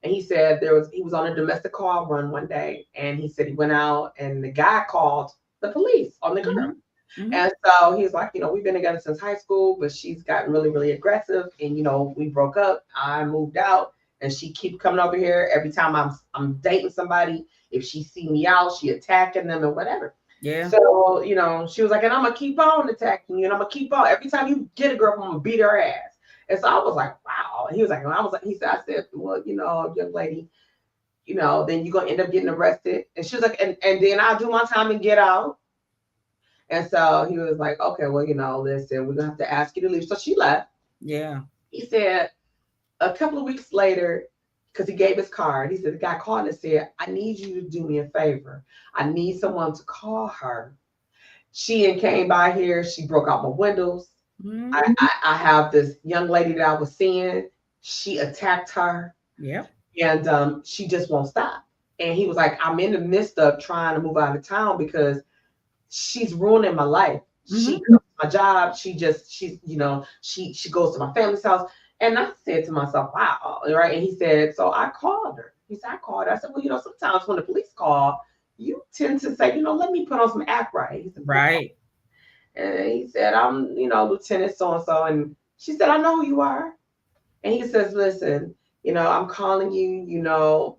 And he said he was on a domestic call run one day, and he said he went out and the guy called the police on the girl. Mm-hmm. Mm-hmm. And so he was like, we've been together since high school, but she's gotten really, really aggressive. And we broke up. I moved out, and she keep coming over here every time I'm dating somebody. If she see me out, she attacking them and whatever. Yeah. So she was like, and I'm gonna keep on attacking you, and I'm gonna keep on. Every time you get a girl, I'm gonna beat her ass. And so I was like, wow. And he was like, I said, well, young lady, then you're gonna end up getting arrested. And she was like, and then I'll do my time and get out. And so he was like, okay, well, listen, we're gonna have to ask you to leave. So she left. Yeah. He said a couple of weeks later, because he gave his card, he said the guy called and said, I need you to do me a favor. I need someone to call her. She came by here, she broke out my windows. Mm-hmm. I have this young lady that I was seeing. She attacked her. Yeah. And she just won't stop. And he was like, I'm in the midst of trying to move out of town because she's ruining my life. Mm-hmm. She goes to my job. She goes to my family's house. And I said to myself, wow, right? And he said, so I called her. He said, I called her. I said, well, sometimes when the police call, you tend to say, let me put on some act right. He said, right. And he said, I'm, Lieutenant so-and-so. And she said, I know who you are. And he says, listen, I'm calling you,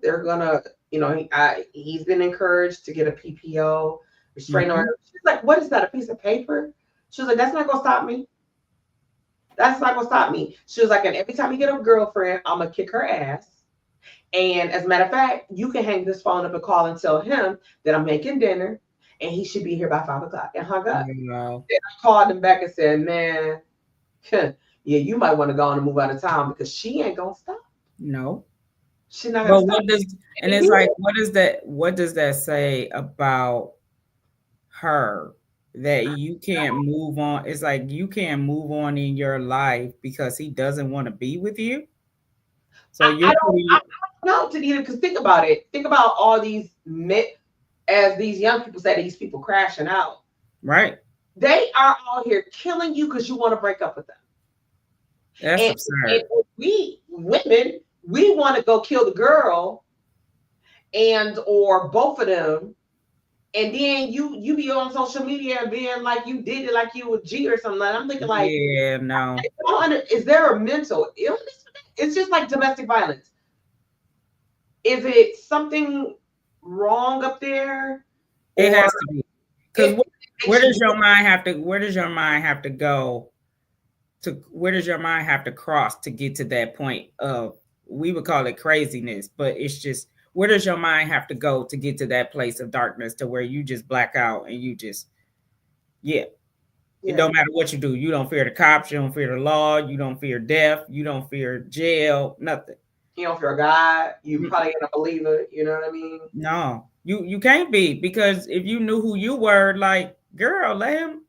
they're going to, he's been encouraged to get a PPO, restraining order. She's like, what is that, a piece of paper? She was like, that's not going to stop me. That's not going to stop me. She was like, and every time you get a girlfriend, I'm going to kick her ass. And as a matter of fact, you can hang this phone up and call and tell him that I'm making dinner and he should be here by 5 o'clock, and hung up. Wow. Then I called him back and said, man, yeah, you might want to go on and move out of town because she ain't going to stop. No. She's not going to stop. It's like, what does that say about her? That you can't move on. It's like you can't move on in your life because he doesn't want to be with you. So I don't know, Tenita, because think about it. Think about all these as these young people say, these people crashing out. Right. They are all here killing you because you want to break up with them. That's absurd. And we women, we want to go kill the girl or both of them. And then you be on social media and being like you did it like you a G or something. I'm thinking like, yeah, no. Is there a mental illness? It's just like domestic violence. Is it something wrong up there? It has to be. Because where does your mind have to? Where does your mind have to go? Where does your mind have to cross to get to that point of, we would call it craziness, but it's just, where does your mind have to go to get to that place of darkness to where you just black out and you just, it don't matter what you do. You don't fear the cops. You don't fear the law. You don't fear death. You don't fear jail. Nothing. You don't fear God. You probably ain't a believer. You know what I mean? No, you can't be, because if you knew who you were, like, girl, let him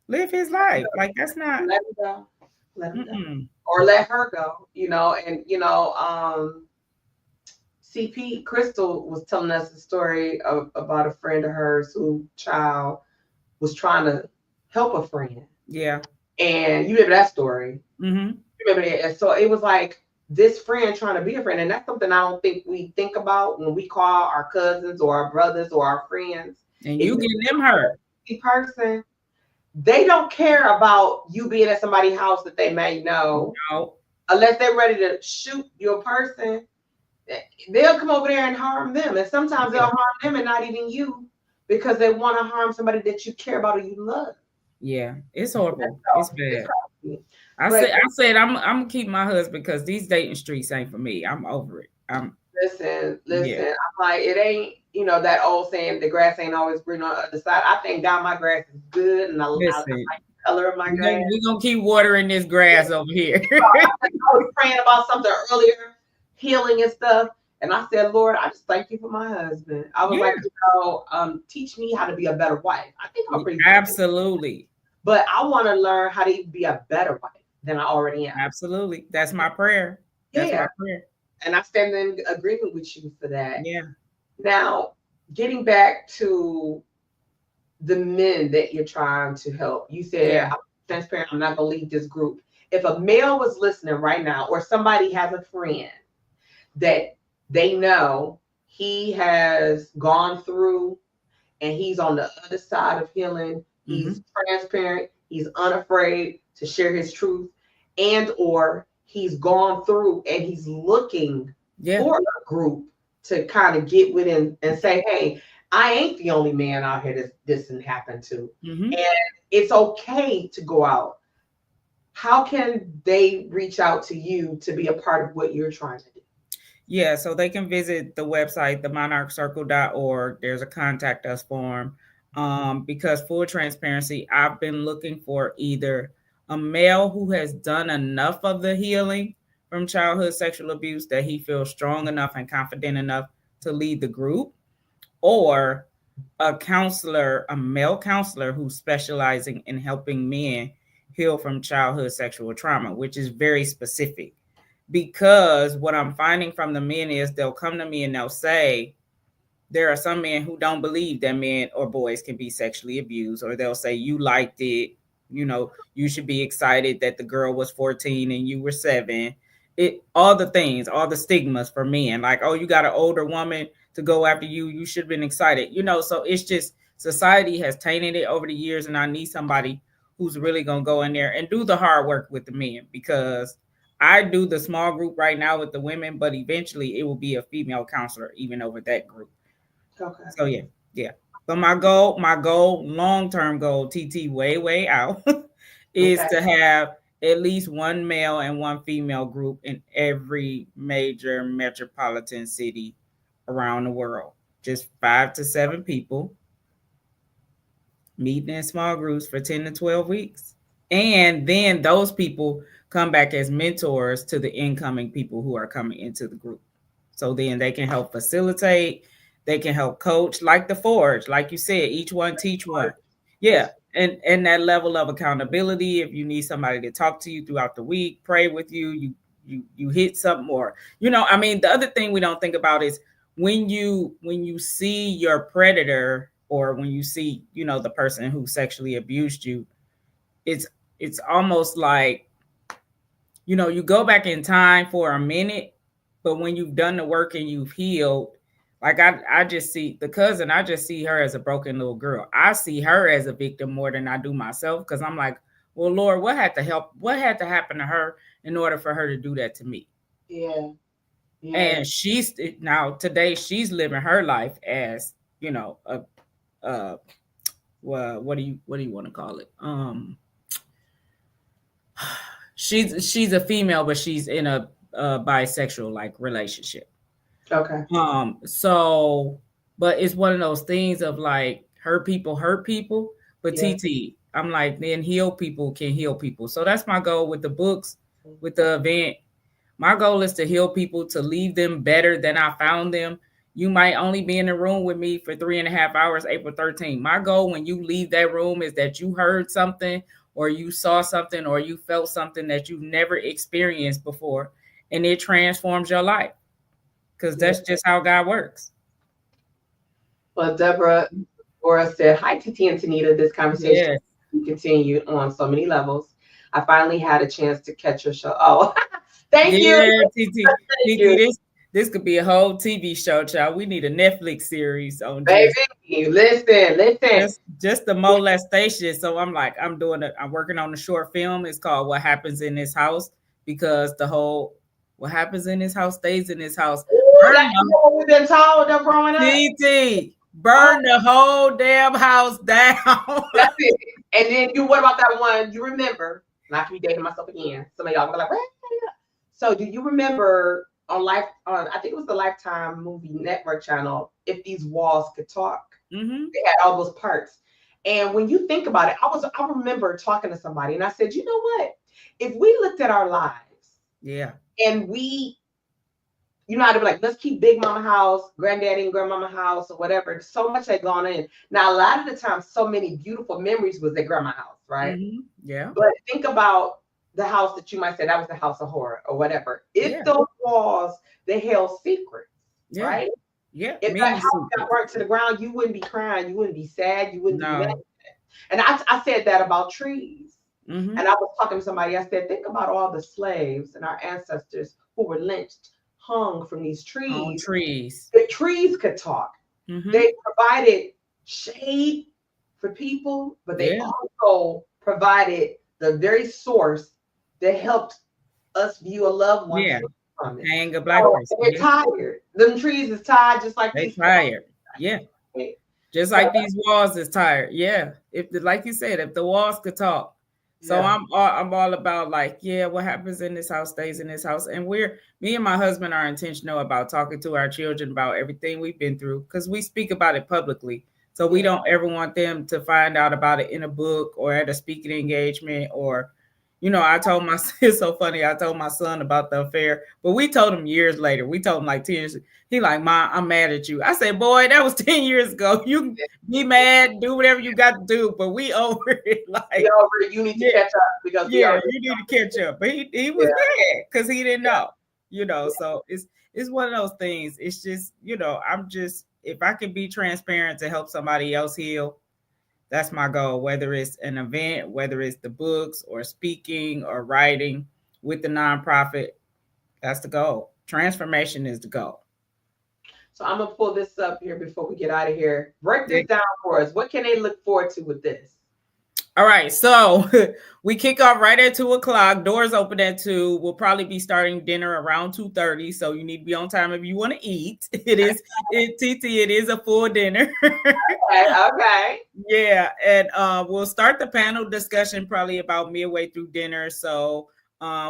live his life. Like, that's not. Let him go. Let him go. Or let her go. And CP Crystal was telling us a story about a friend of hers whose child was trying to help a friend. Yeah. And you remember that story. Mm-hmm. You remember that? And so it was like this friend trying to be a friend. And that's something I don't think we think about when we call our cousins or our brothers or our friends. And you get them hurt. Person, they don't care about you being at somebody's house that they may know. No. Unless they're ready to shoot your person, they'll come over there and harm them. And sometimes they'll harm them and not even you, because they want to harm somebody that you care about or you love. Yeah, it's horrible. It's bad. I said I'm gonna keep my husband because these dating streets ain't for me. I'm over it. Listen. I'm like, it ain't, that old saying, the grass ain't always green on the other side. I thank God my grass is good, and I like the color of my grass. We're gonna keep watering this grass over here. I was praying about something earlier, healing and stuff. And I said, Lord, I just thank you for my husband. I was Yeah, like, teach me how to be a better wife. I think I'm a pretty good wife, absolutely. but I want to learn how to be a better wife than I already am. Absolutely. That's my prayer. That's my Yeah. prayer. And I stand in agreement with you for that. Yeah. Now, getting back to the men that you're trying to help, you said, Yeah. I'm transparent, I'm not going to leave this group. If a male was listening right now, or somebody has a friend that they know he has gone through and he's on the other side of healing, he's transparent, he's unafraid to share his truth, and or he's gone through and he's looking for a group to kind of get with and say, hey, I ain't the only man out here this didn't happen to. And it's okay to go out. How can they reach out to you to be a part of what you're trying to do? Yeah, so they can visit the website, themonarchcircle.org. There's a contact us form. Because full transparency, I've been looking for either a male who has done enough of the healing from childhood sexual abuse that he feels strong enough and confident enough to lead the group, or a counselor, a male counselor who's specializing in helping men heal from childhood sexual trauma, which is very specific. Because what I'm finding from the men is they'll come to me and they'll say, there are some men who don't believe that men or boys can be sexually abused, or they'll say, you liked it, you should be excited that the girl was 14 and you were 7. All the things, all the stigmas for men, like, oh, you got an older woman to go after you, you should have been excited, so it's just society has tainted it over the years, and I need somebody who's really going to go in there and do the hard work with the men, because I do the small group right now with the women, but eventually it will be a female counselor even over that group. Okay. So yeah. But my goal, long-term goal, TT way out, is to have at least one male and one female group in every major metropolitan city around the world. Just 5 to 7 people meeting in small groups for 10 to 12 weeks. And then those people come back as mentors to the incoming people who are coming into the group. So then they can help facilitate, they can help coach, like the Forge, like you said, each one teach one. Yeah. And that level of accountability, if you need somebody to talk to you throughout the week, pray with you, you hit something more. The other thing we don't think about is when you see your predator, or when you see, the person who sexually abused you, it's almost like, you go back in time for a minute, but when you've done the work and you've healed, like I just see the cousin, I just see her as a broken little girl. I see her as a victim more than I do myself, because I'm like, well, Lord, what had to happen to her in order for her to do that to me? Yeah. And today she's living her life as, well, what do you want to call it? She's a female, but she's in a bisexual like relationship. Okay. So, but it's one of those things of like, hurt people, but TT, I'm like, then heal people can heal people. So that's my goal with the books, with the event. My goal is to heal people, to leave them better than I found them. You might only be in the room with me for 3.5 hours, April 13th. My goal when you leave that room is that you heard something, or you saw something, or you felt something that you've never experienced before, and it transforms your life. Because that's just how God works. Well, Deborah said, hi, TT and Tenita. This conversation continued on so many levels. I finally had a chance to catch your show. Oh, thank you. TT, this could be a whole TV show, child. We need a Netflix series on baby. Listen. Just the molestation. So I'm like, I'm working on a short film. It's called What Happens in This House, because the whole what happens in this house stays in this house. That's what we've been told them growing up. TT, burn the whole damn house down. That's it. And then what about that one? You remember, not to be dating myself again. Some of y'all be like, what? So do you remember on I think it was the Lifetime movie network channel, If These Walls Could Talk? Mm-hmm. They had all those parts. And when you think about it, I remember talking to somebody and I said, you know what? If we looked at our lives, yeah, and we you know how to be like, let's keep Big Mama house, Granddaddy and Grandmama house, or whatever. So much had gone in. Now, a lot of the time, so many beautiful memories was at Grandma house, right? Yeah. But think about the house that you might say that was the house of horror or whatever. If those walls, they held secrets, right? Yeah. If that Many house got secrets. burnt to the ground, you wouldn't be crying, you wouldn't be sad, you wouldn't be mad. No. And I said that about trees. Mm-hmm. And I was talking to somebody, I said, think about all the slaves and our ancestors who were lynched, hung from these On trees. trees. The trees could talk. Mm-hmm. They provided shade for people, but they also provided the very source that helped us view a loved one from it. Hang a black person. They're tired. Them trees is tired just like they these. Tired. Yeah. Just like these walls is tired. Yeah. If like you said, if the walls could talk. So I'm all about like, what happens in this house stays in this house. And me and my husband are intentional about talking to our children about everything we've been through because we speak about it publicly. So we don't ever want them to find out about it in a book or at a speaking engagement or, I told it's so funny. I told my son about the affair, but we told him years later. We told him like 10 years. He like, Mom, I'm mad at you. I said, boy, that was 10 years ago. You can be mad, do whatever you got to do, but we over it. Like, you need to catch up because you need to catch up. But he was mad because he didn't know, So it's one of those things. It's just, if I can be transparent to help somebody else heal, that's my goal, whether it's an event, whether it's the books or speaking or writing with the nonprofit. That's the goal. Transformation is the goal. So I'm going to pull this up here before we get out of here. Break this down for us. What can they look forward to with this? All right. So we kick off right at 2:00. Doors open at 2:00. We'll probably be starting dinner around 2:30. So you need to be on time if you want to eat. It is a full dinner. Okay. Yeah. And we'll start the panel discussion probably about midway through dinner. So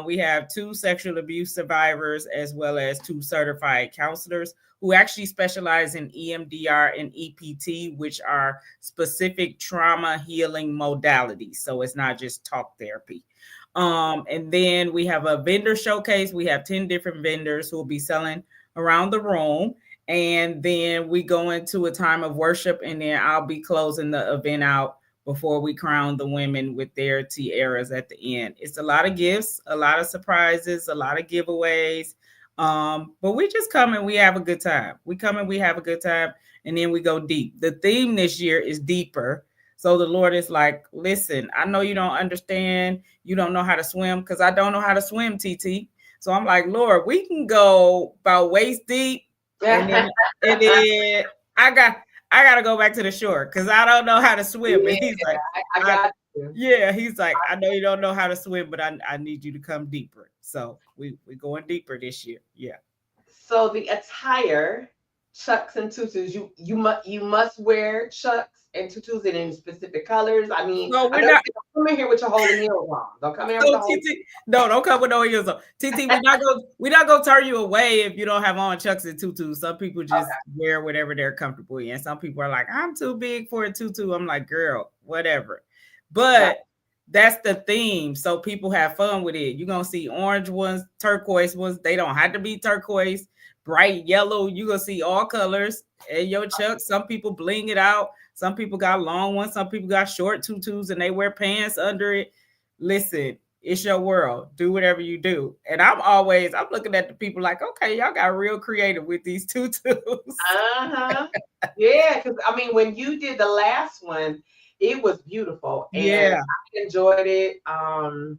we have 2 sexual abuse survivors as well as 2 certified counselors who actually specialize in EMDR and EPT, which are specific trauma healing modalities. So it's not just talk therapy. And then we have a vendor showcase. We have 10 different vendors who will be selling around the room. And then we go into a time of worship, and then I'll be closing the event out before we crown the women with their tiaras at the end. It's a lot of gifts, a lot of surprises, a lot of giveaways. But we just come and we have a good time. We come and we have a good time, and then we go deep. The theme this year is deeper. So the Lord is like, listen, I know you don't understand. You don't know how to swim because I don't know how to swim, TT. So I'm like, Lord, we can go about waist deep. And then I got to go back to the shore because I don't know how to swim. Yeah, and he's like, I got you. Yeah, he's like, I know you don't know how to swim, but I need you to come deeper. So we're going deeper this year. Yeah. So the attire, chucks and tutus, you must wear chucks and tutus in specific colors. I mean, no, we're not come in here with your holy heels on. Don't come in with the whole. Don't come with no heels on. TT, we're not gonna turn you away if you don't have on chucks and tutus. Some people just wear whatever they're comfortable in. Some people are like, I'm too big for a tutu. I'm like, girl, whatever. But that's the theme. So people have fun with it. You're going to see orange ones, turquoise ones. They don't have to be turquoise, bright yellow. You're going to see all colors in your chucks. Some people bling it out. Some people got long ones. Some people got short tutus and they wear pants under it. Listen, it's your world. Do whatever you do. And I'm looking at the people like, okay, y'all got real creative with these tutus. Yeah, because I mean, when you did the last one, it was beautiful. And I enjoyed it. And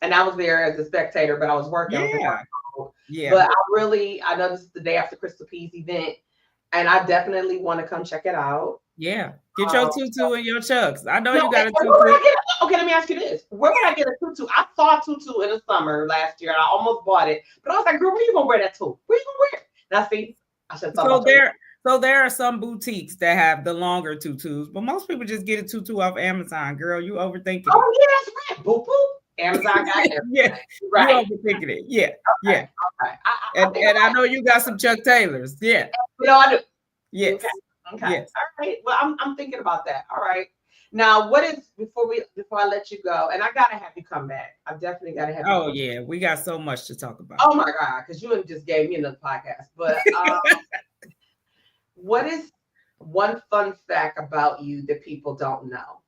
I was there as a spectator, but I was working. But I know this is the day after Crystal P's event, and I definitely want to come check it out. Yeah. Get your tutu and your chucks. I know you got a tutu. Okay, let me ask you this. Where would I get a tutu? I saw a tutu in the summer last year. I almost bought it. But I was like, girl, where you going to wear that to? Where you going to wear it? Now, see, I should have thought So there are some boutiques that have the longer tutus, but most people just get a tutu off Amazon. Girl, you overthinking it. Oh, yeah, that's right. Boop, boop. Amazon got it. Yeah, right. You overthinking it. Yeah, okay. Okay. And I know you got some Chuck Taylors. Yeah. I do. Yes. Okay. Yes. All right. Well, I'm thinking about that. All right. Now, what is before I let you go, and I gotta have you come back. I definitely gotta have you Oh come. yeah, we got so much to talk about. Oh my God, because you just gave me another podcast. But what is one fun fact about you that people don't know?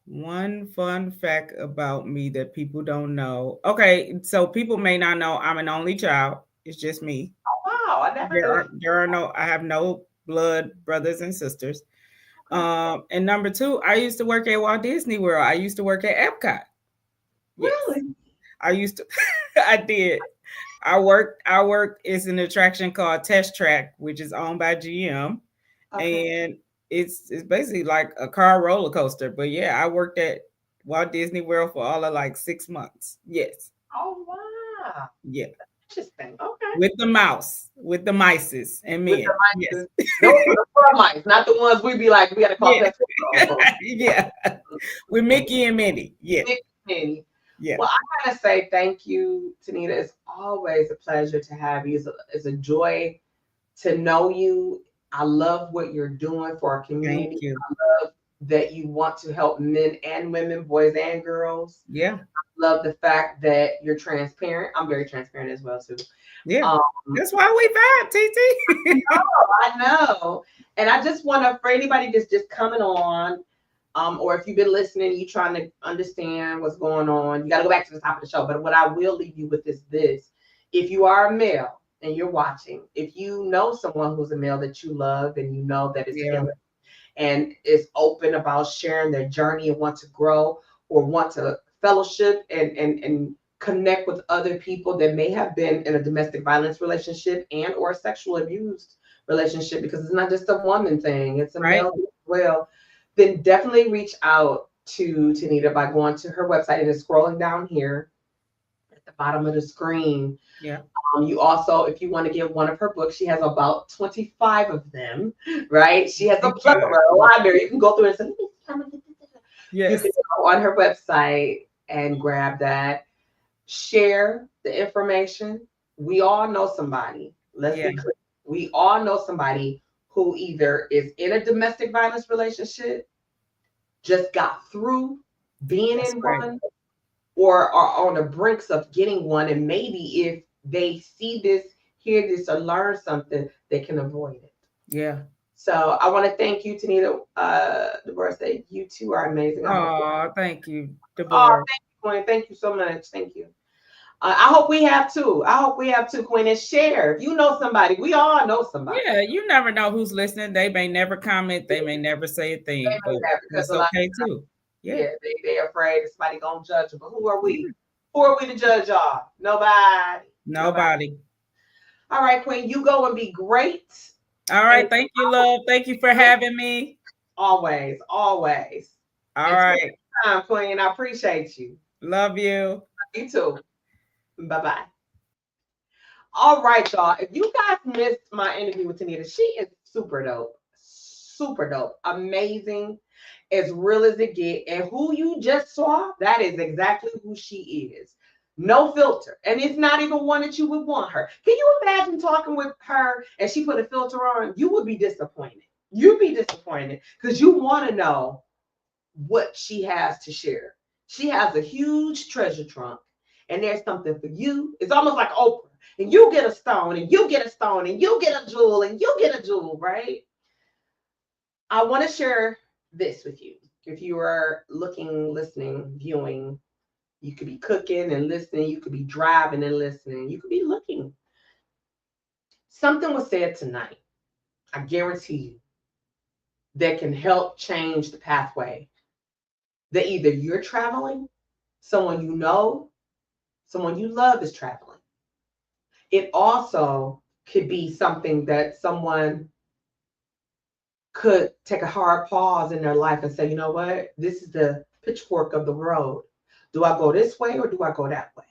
One fun fact about me that people don't know. Okay, so people may not know I'm an only child. It's just me. Oh wow, I never knew. I have no blood brothers and sisters. Okay. And number two, I used to work at Walt Disney World. I used to work at Epcot. Yes, Really? I used to. I did. I worked. It's an attraction called Test Track, which is owned by GM, Okay. and it's basically like a car roller coaster. But yeah, I worked at Walt Disney World for all of like 6 months. Yes, Oh wow. yeah, Interesting. Okay. with the mices and With men. the Yes, mice, those are the fur mice, not the ones we be like, we gotta call yeah, pest control. yeah, with Mickey and Minnie. Yeah, Big Penny. yeah, Well, I gotta say thank you, Tenita. It's always a pleasure to have you. It's a joy to know you. I love what you're doing for our thank community. you. I love that you want to help men and women, boys and girls. Yeah, Love the fact that you're transparent. I'm very transparent as well too. yeah. Um, That's why we vibe, TT. I know. And I just want to, for anybody that's just coming on, or if you've been listening, you trying to understand what's going on, you got to go back to the top of the show. But what I will leave you with is this. If you are a male and you're watching, if you know someone who's a male that you love and you know that is Yeah, feeling and is open about sharing their journey and want to grow or want to fellowship and connect with other people that may have been in a domestic violence relationship and or sexual abused relationship, because it's not just a woman thing, it's a right. male as well, then definitely reach out to Tenita by going to her website, and it's scrolling down here at the bottom of the screen. Yeah, You also, if you want to get one of her books, she has about 25 of them, right? She has a plethora, a library. You can go through and say, you can yes, go on her website and grab that. Share the information. We all know somebody. Let's yeah. be clear. We all know somebody who either is in a domestic violence relationship, just got through being That's in right. one, or are on the brinks of getting one. And maybe if they see this, hear this, or learn something, they can avoid it. Yeah. So I want to thank you, Tenita. Deborah said, you two are amazing. I hope. Oh, thank you, Oh, Deborah. thank you, Queen. Thank you so much. Thank you. I hope we have two. I hope we have two, Queen. And share. If you know somebody, we all know somebody. Yeah, you never know who's listening. They may never comment. They may never say a They thing, may but have, because that's a lot okay of too. Yeah. yeah, they're afraid that somebody gonna judge them. But who are we? Yeah. Who are we to judge y'all? Nobody. Nobody. Nobody. All right, Queen. You go and be great. All And right. Thank you, love. Thank you for having me. always, always. All Until right. next time, Queen. I appreciate you. Love you. You too. Bye bye. All right, y'all. If you guys missed my interview with Tenita, she is super dope. Super dope. Amazing. As real as it get. And who you just saw, that is exactly who she is. No filter. And it's not even one that you would want her. Can you imagine talking with her and she put a filter on? You would be disappointed. You'd be disappointed because you want to know what she has to share. She has a huge treasure trunk, and there's something for you. It's almost like Oprah. And you get a stone, and you get a stone, and you get a jewel, and you get a jewel, right? I want to share this with you. If you are looking, listening, viewing, you could be cooking and listening, you could be driving and listening, you could be looking. Something was said tonight, I guarantee you, that can help change the pathway that either you're traveling, someone you know, someone you love is traveling. It also could be something that someone could take a hard pause in their life and say, you know what? This is the pitchfork of the road. Do I go this way or do I go that way?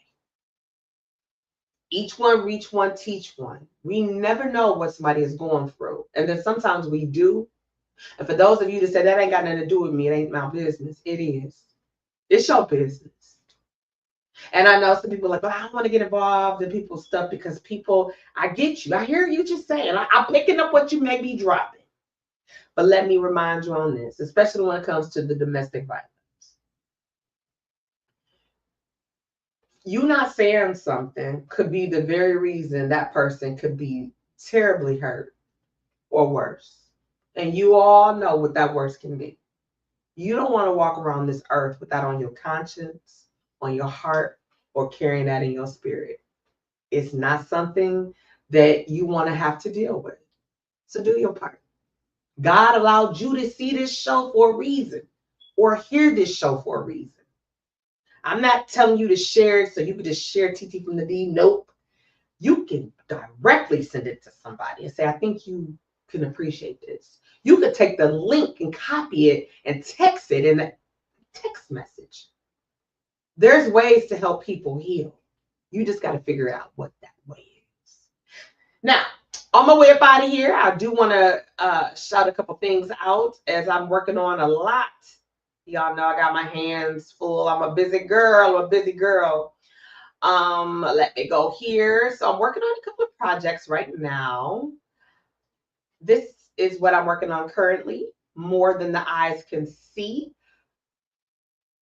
Each one, reach one, teach one. We never know what somebody is going through. And then sometimes we do. And for those of you that say that ain't got nothing to do with me, it ain't my business. It is. It's your business. And I know some people are like, but I don't want to get involved in people's stuff because people, I get you. I hear you just saying. I'm picking up what you may be dropping. But let me remind you on this, especially when it comes to the domestic violence. You not saying something could be the very reason that person could be terribly hurt or worse. And you all know what that worse can be. You don't want to walk around this earth with that on your conscience, on your heart, or carrying that in your spirit. It's not something that you want to have to deal with. So do your part. God allowed you to see this show for a reason or hear this show for a reason. I'm not telling you to share it so you can just share TT from the D. Nope. You can directly send it to somebody and say, I think you can appreciate this. You could take the link and copy it and text it in a text message. There's ways to help people heal. You just got to figure out what that way is. Now, on my way up out of here, I do want to shout a couple things out as I'm working on a lot. Y'all know I got my hands full. I'm a busy girl, Let me go here. So I'm working on a couple of projects right now. This is what I'm working on currently, More Than the Eyes Can See.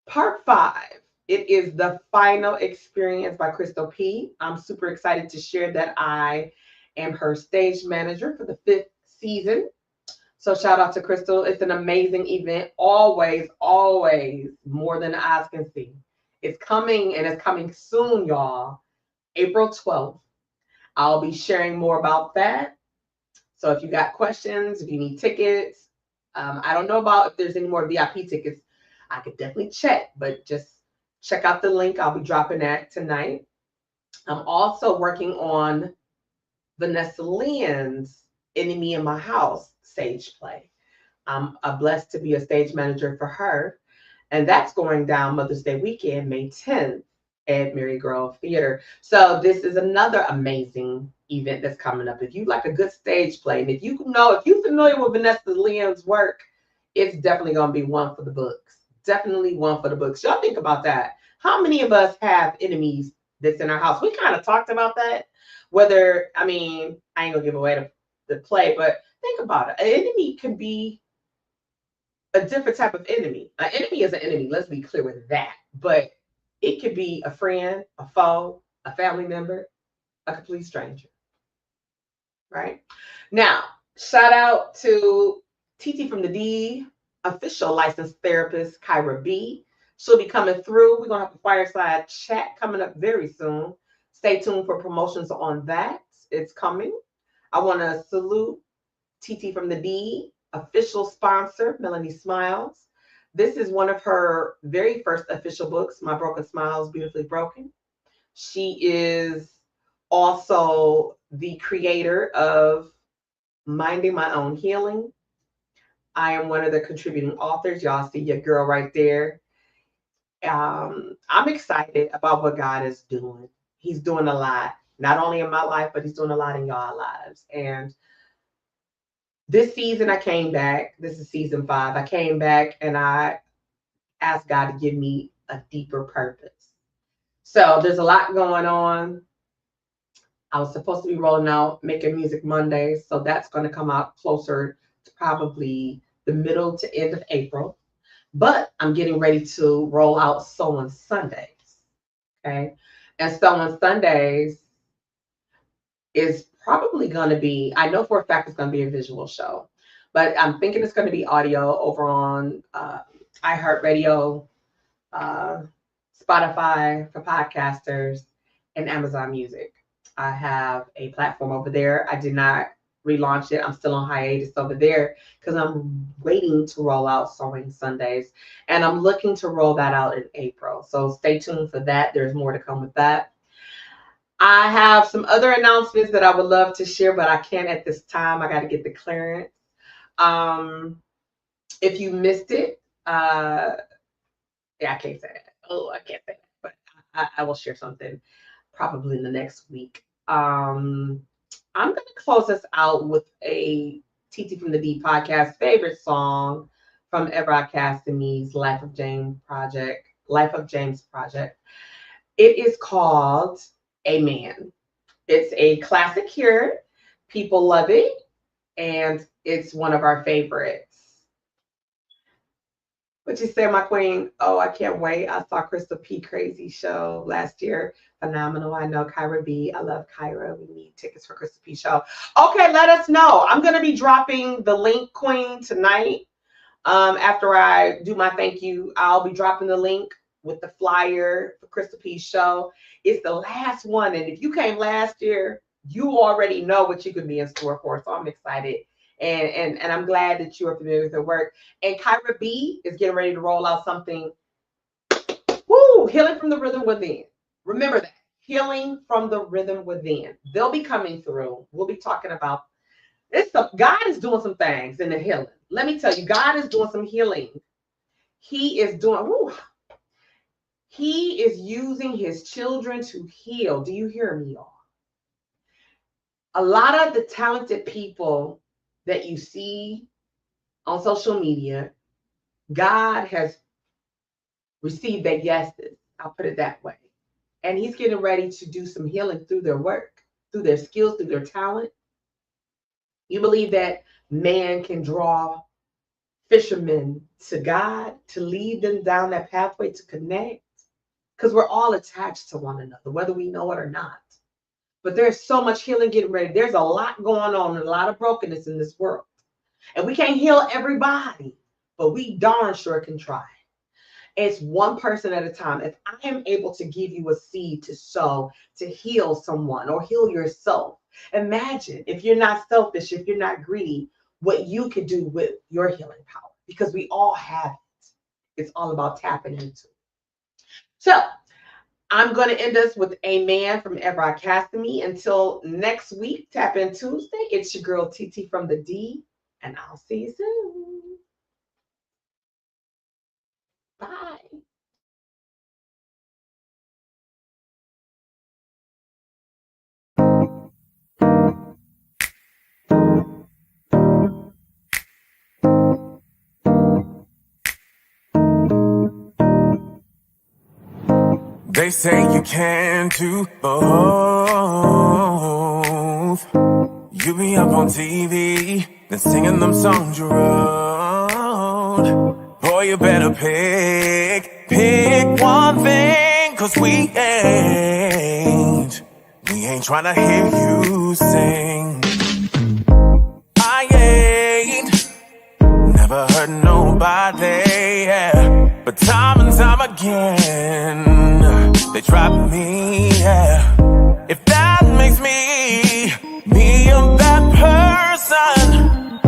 Part 5. It is the final experience by Crystal P. I'm super excited to share that I am her stage manager for the 5th season. So shout out to Crystal. It's an amazing event. Always, always More Than the Eyes Can See. It's coming, and it's coming soon, y'all. April 12th. I'll be sharing more about that. So if you got questions, if you need tickets, I don't know about if there's any more VIP tickets. I could definitely check, but just check out the link. I'll be dropping that tonight. I'm also working on Vanessa Lynn's Enemy in My House stage play. I'm blessed to be a stage manager for her. And that's going down Mother's Day weekend, May 10th at Mary Grove Theater. So this is another amazing event that's coming up. If you like a good stage play, and if you're familiar with Vanessa Lynn's work, it's definitely going to be one for the books. Definitely one for the books. Y'all think about that. How many of us have enemies that's in our house? We kind of talked about that. Whether, I ain't going to give away the play, but think about it. An enemy could be a different type of enemy. An enemy is an enemy. Let's be clear with that. But it could be a friend, a foe, a family member, a complete stranger. Right? Now, shout out to TT from the D, official licensed therapist, Kyra B. She'll be coming through. We're going to have a Fireside Chat coming up very soon. Stay tuned for promotions on that. It's coming. I want to salute TT from the D, official sponsor, Melanie Smiles. This is one of her very first official books, My Broken Smiles, Beautifully Broken. She is also the creator of Minding My Own Healing. I am one of the contributing authors. Y'all see your girl right there. I'm excited about what God is doing. He's doing a lot, not only in my life, but he's doing a lot in y'all lives. And this season I came back. This is season 5. I came back and I asked God to give me a deeper purpose. So there's a lot going on. I was supposed to be rolling out Making Music Mondays. So that's going to come out closer to probably the middle to end of April. But I'm getting ready to roll out Sewing Sundays. Okay. And Sewing Sundays is probably going to be, I know for a fact it's going to be a visual show, but I'm thinking it's going to be audio over on iHeartRadio, Spotify for podcasters, and Amazon Music. I have a platform over there. I did not relaunch it. I'm still on hiatus over there because I'm waiting to roll out Sewing Sundays, and I'm looking to roll that out in April. So stay tuned for that. There's more to come with that. I have some other announcements that I would love to share, but I can't at this time. I got to get the clearance. If you missed it, I can't say that. Oh, I can't say that, but I will share something probably in the next week. I'm going to close us out with a TT from the D podcast favorite song from Ever Academy's Life of James project. It is called Amen. It's a classic here. People love it. And It's one of our favorites. What you say, my queen? Oh, I can't wait. I saw Crystal P. Crazy show last year. Phenomenal. I know Kyra B. I love Kyra. We need tickets for Crystal P. show. Okay, let us know. I'm going to be dropping the link, queen, tonight. After I do my thank you, I'll be dropping the link with the flyer for Crystal P. show. It's the last one. And if you came last year, you already know what you could be in store for. So I'm excited. And I'm glad that you are familiar with her work. And Kyra B is getting ready to roll out something. Woo! Healing from the rhythm within. Remember that. Healing from the rhythm within. They'll be coming through. We'll be talking about this stuff. God is doing some things in the healing. Let me tell you, God is doing some healing. He is doing, woo, he is using his children to heal. Do you hear me, y'all? A lot of the talented people that you see on social media, God has received their yeses. I'll put it that way. And he's getting ready to do some healing through their work, through their skills, through their talent. You believe that man can draw fishermen to God, to lead them down that pathway to connect? Because we're all attached to one another, whether we know it or not. But there's so much healing getting ready. There's a lot going on and a lot of brokenness in this world. And we can't heal everybody, but we darn sure can try. It's one person at a time. If I am able to give you a seed to sow, to heal someone or heal yourself, imagine if you're not selfish, if you're not greedy, what you could do with your healing power, because we all have it. It's all about tapping into it. So I'm going to end us with Amen from Ever Academy. Until next week, Tap In Tuesday. It's your girl TT from the D, and I'll see you soon. Bye. They say you can't do both. You be up on TV, then singing them songs you wrote. Boy, you better pick one thing, 'cause we ain't trying to hear you sing. I ain't never hurt nobody, yeah. But time and time again, they try me, yeah. If that makes me a bad person,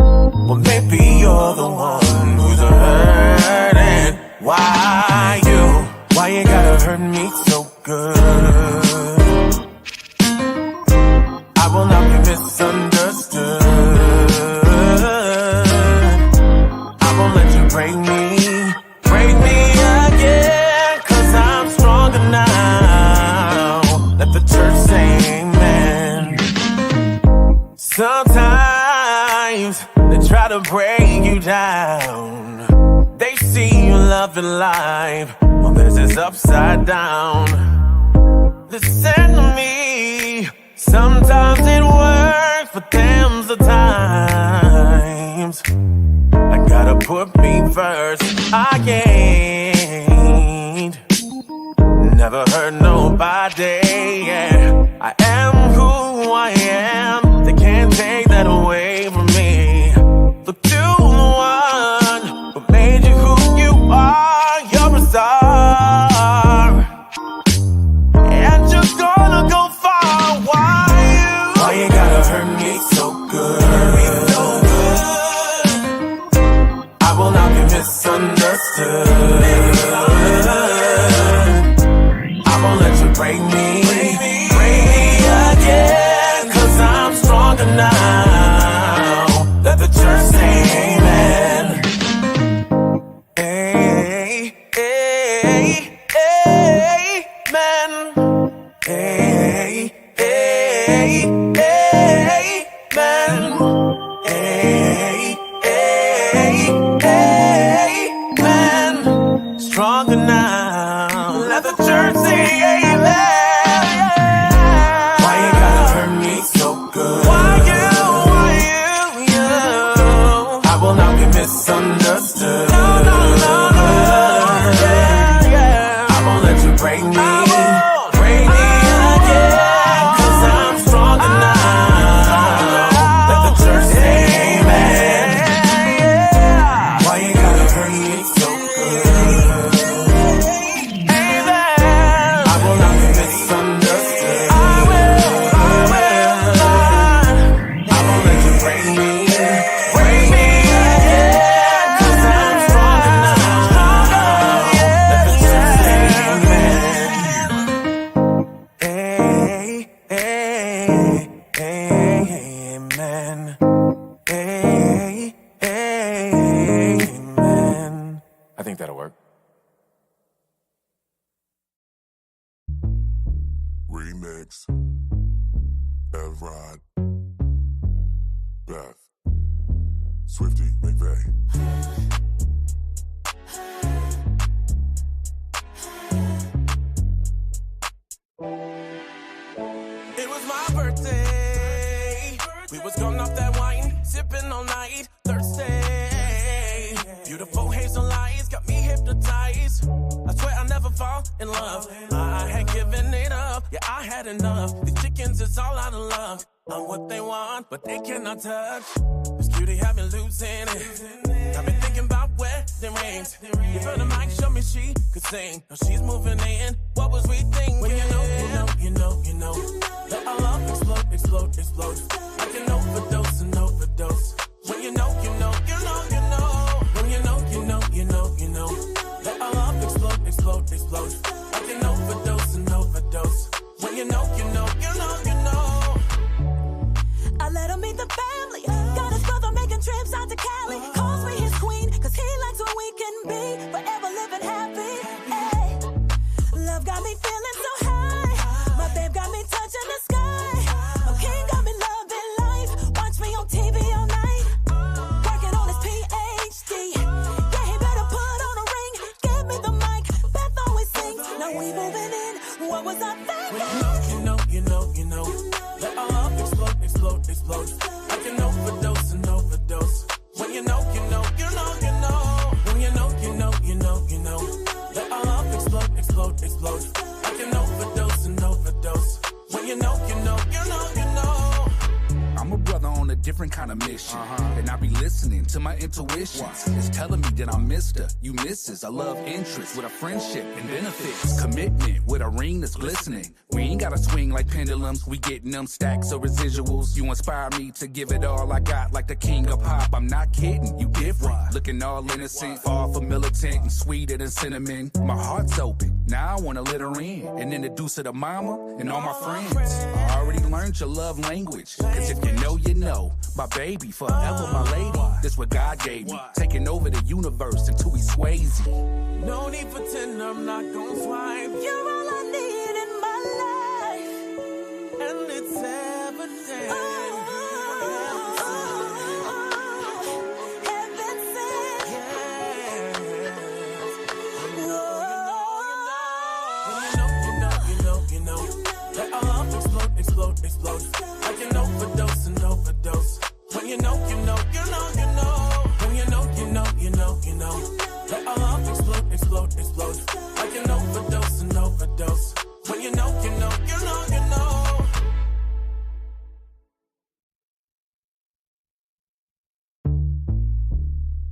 well, maybe you're the one who's hurting. Why you gotta hurt me so good? I will not be misunderstood. I won't let you break me again, 'cause I'm stronger now. Let the church say amen. Sometimes they try to break you down. They see you loving life, well, this is upside down. Listen to me, sometimes it works, but them's the times. I gotta put me first. I ain't never hurt nobody, yeah. I am who I am. They can't take that away from me. Look to the one who made you who you are. You're a star, and you're gonna go far. Why you gotta hurt me so good? I will not be misunderstood. I won't let you break me again, 'cause I'm stronger now. Remix. Evrod. Beth. Swifty McVeigh. It was my birthday. We was going off that wine, sipping all night, thirsty. Beautiful hazel lights got me hypnotized. I swear I'll never fall in love. I had given it up, yeah, I had enough. These chickens is all out of luck. I'm what they want, but they cannot touch. This cutie had me losing it. Got me thinking about wedding rings. Give her the mic, show me she could sing. Now she's moving in. What was we thinking? When you know. Let our love explode, explode, explode. Like an overdose, an overdose. When you know. When you know. Let our love explode, explode, explode. Like an overdose, an overdose. When you know. I let him meet the family. Got his brother making trips out to Cali. Calls me his queen, cause he likes when we can be forever living happy. Ay. Love got me feeling so high. My babe got me touching the sky. My king got me loving life. Watch me on TV all night. Working on his PhD. Yeah, he better put on a ring. Give me the mic. Beth always sings. Now we moving in. What was I thinking? You know. Let our love explode, explode, explode. Like an overdose, an overdose. When you know. When you know. Let our love explode, explode, explode. Like an overdose, an overdose. When you know. I'm a brother on a different kind of mission. And I be listening to my intuitions. It's telling me that I'm Mr. You Mrs. I love interest with a friendship and benefits. Commitment with a ring that's glistening. We ain't gotta swing like pendulums. We getting them stacks of residuals. You inspire me to give it all I got like the king of pop. I'm not kidding, you different. Looking all innocent, far from militant and sweeter than cinnamon. My heart's open, now I wanna let her in. And introduce her to mama and all my friends. I already learned your love language. Cause if you know, my baby, forever my lady. This what God gave me, taking over the universe until we Swayze. No need for 10, I'm not gon' swipe. You're all I need in my life. And it's evident. Heaven sent. You know. Let our love explode, explode, explode. Like an overdose, an overdose. When you know. When you know. Let our love explode, explode, explode. Like an overdose, an overdose. When you know.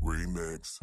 Remix.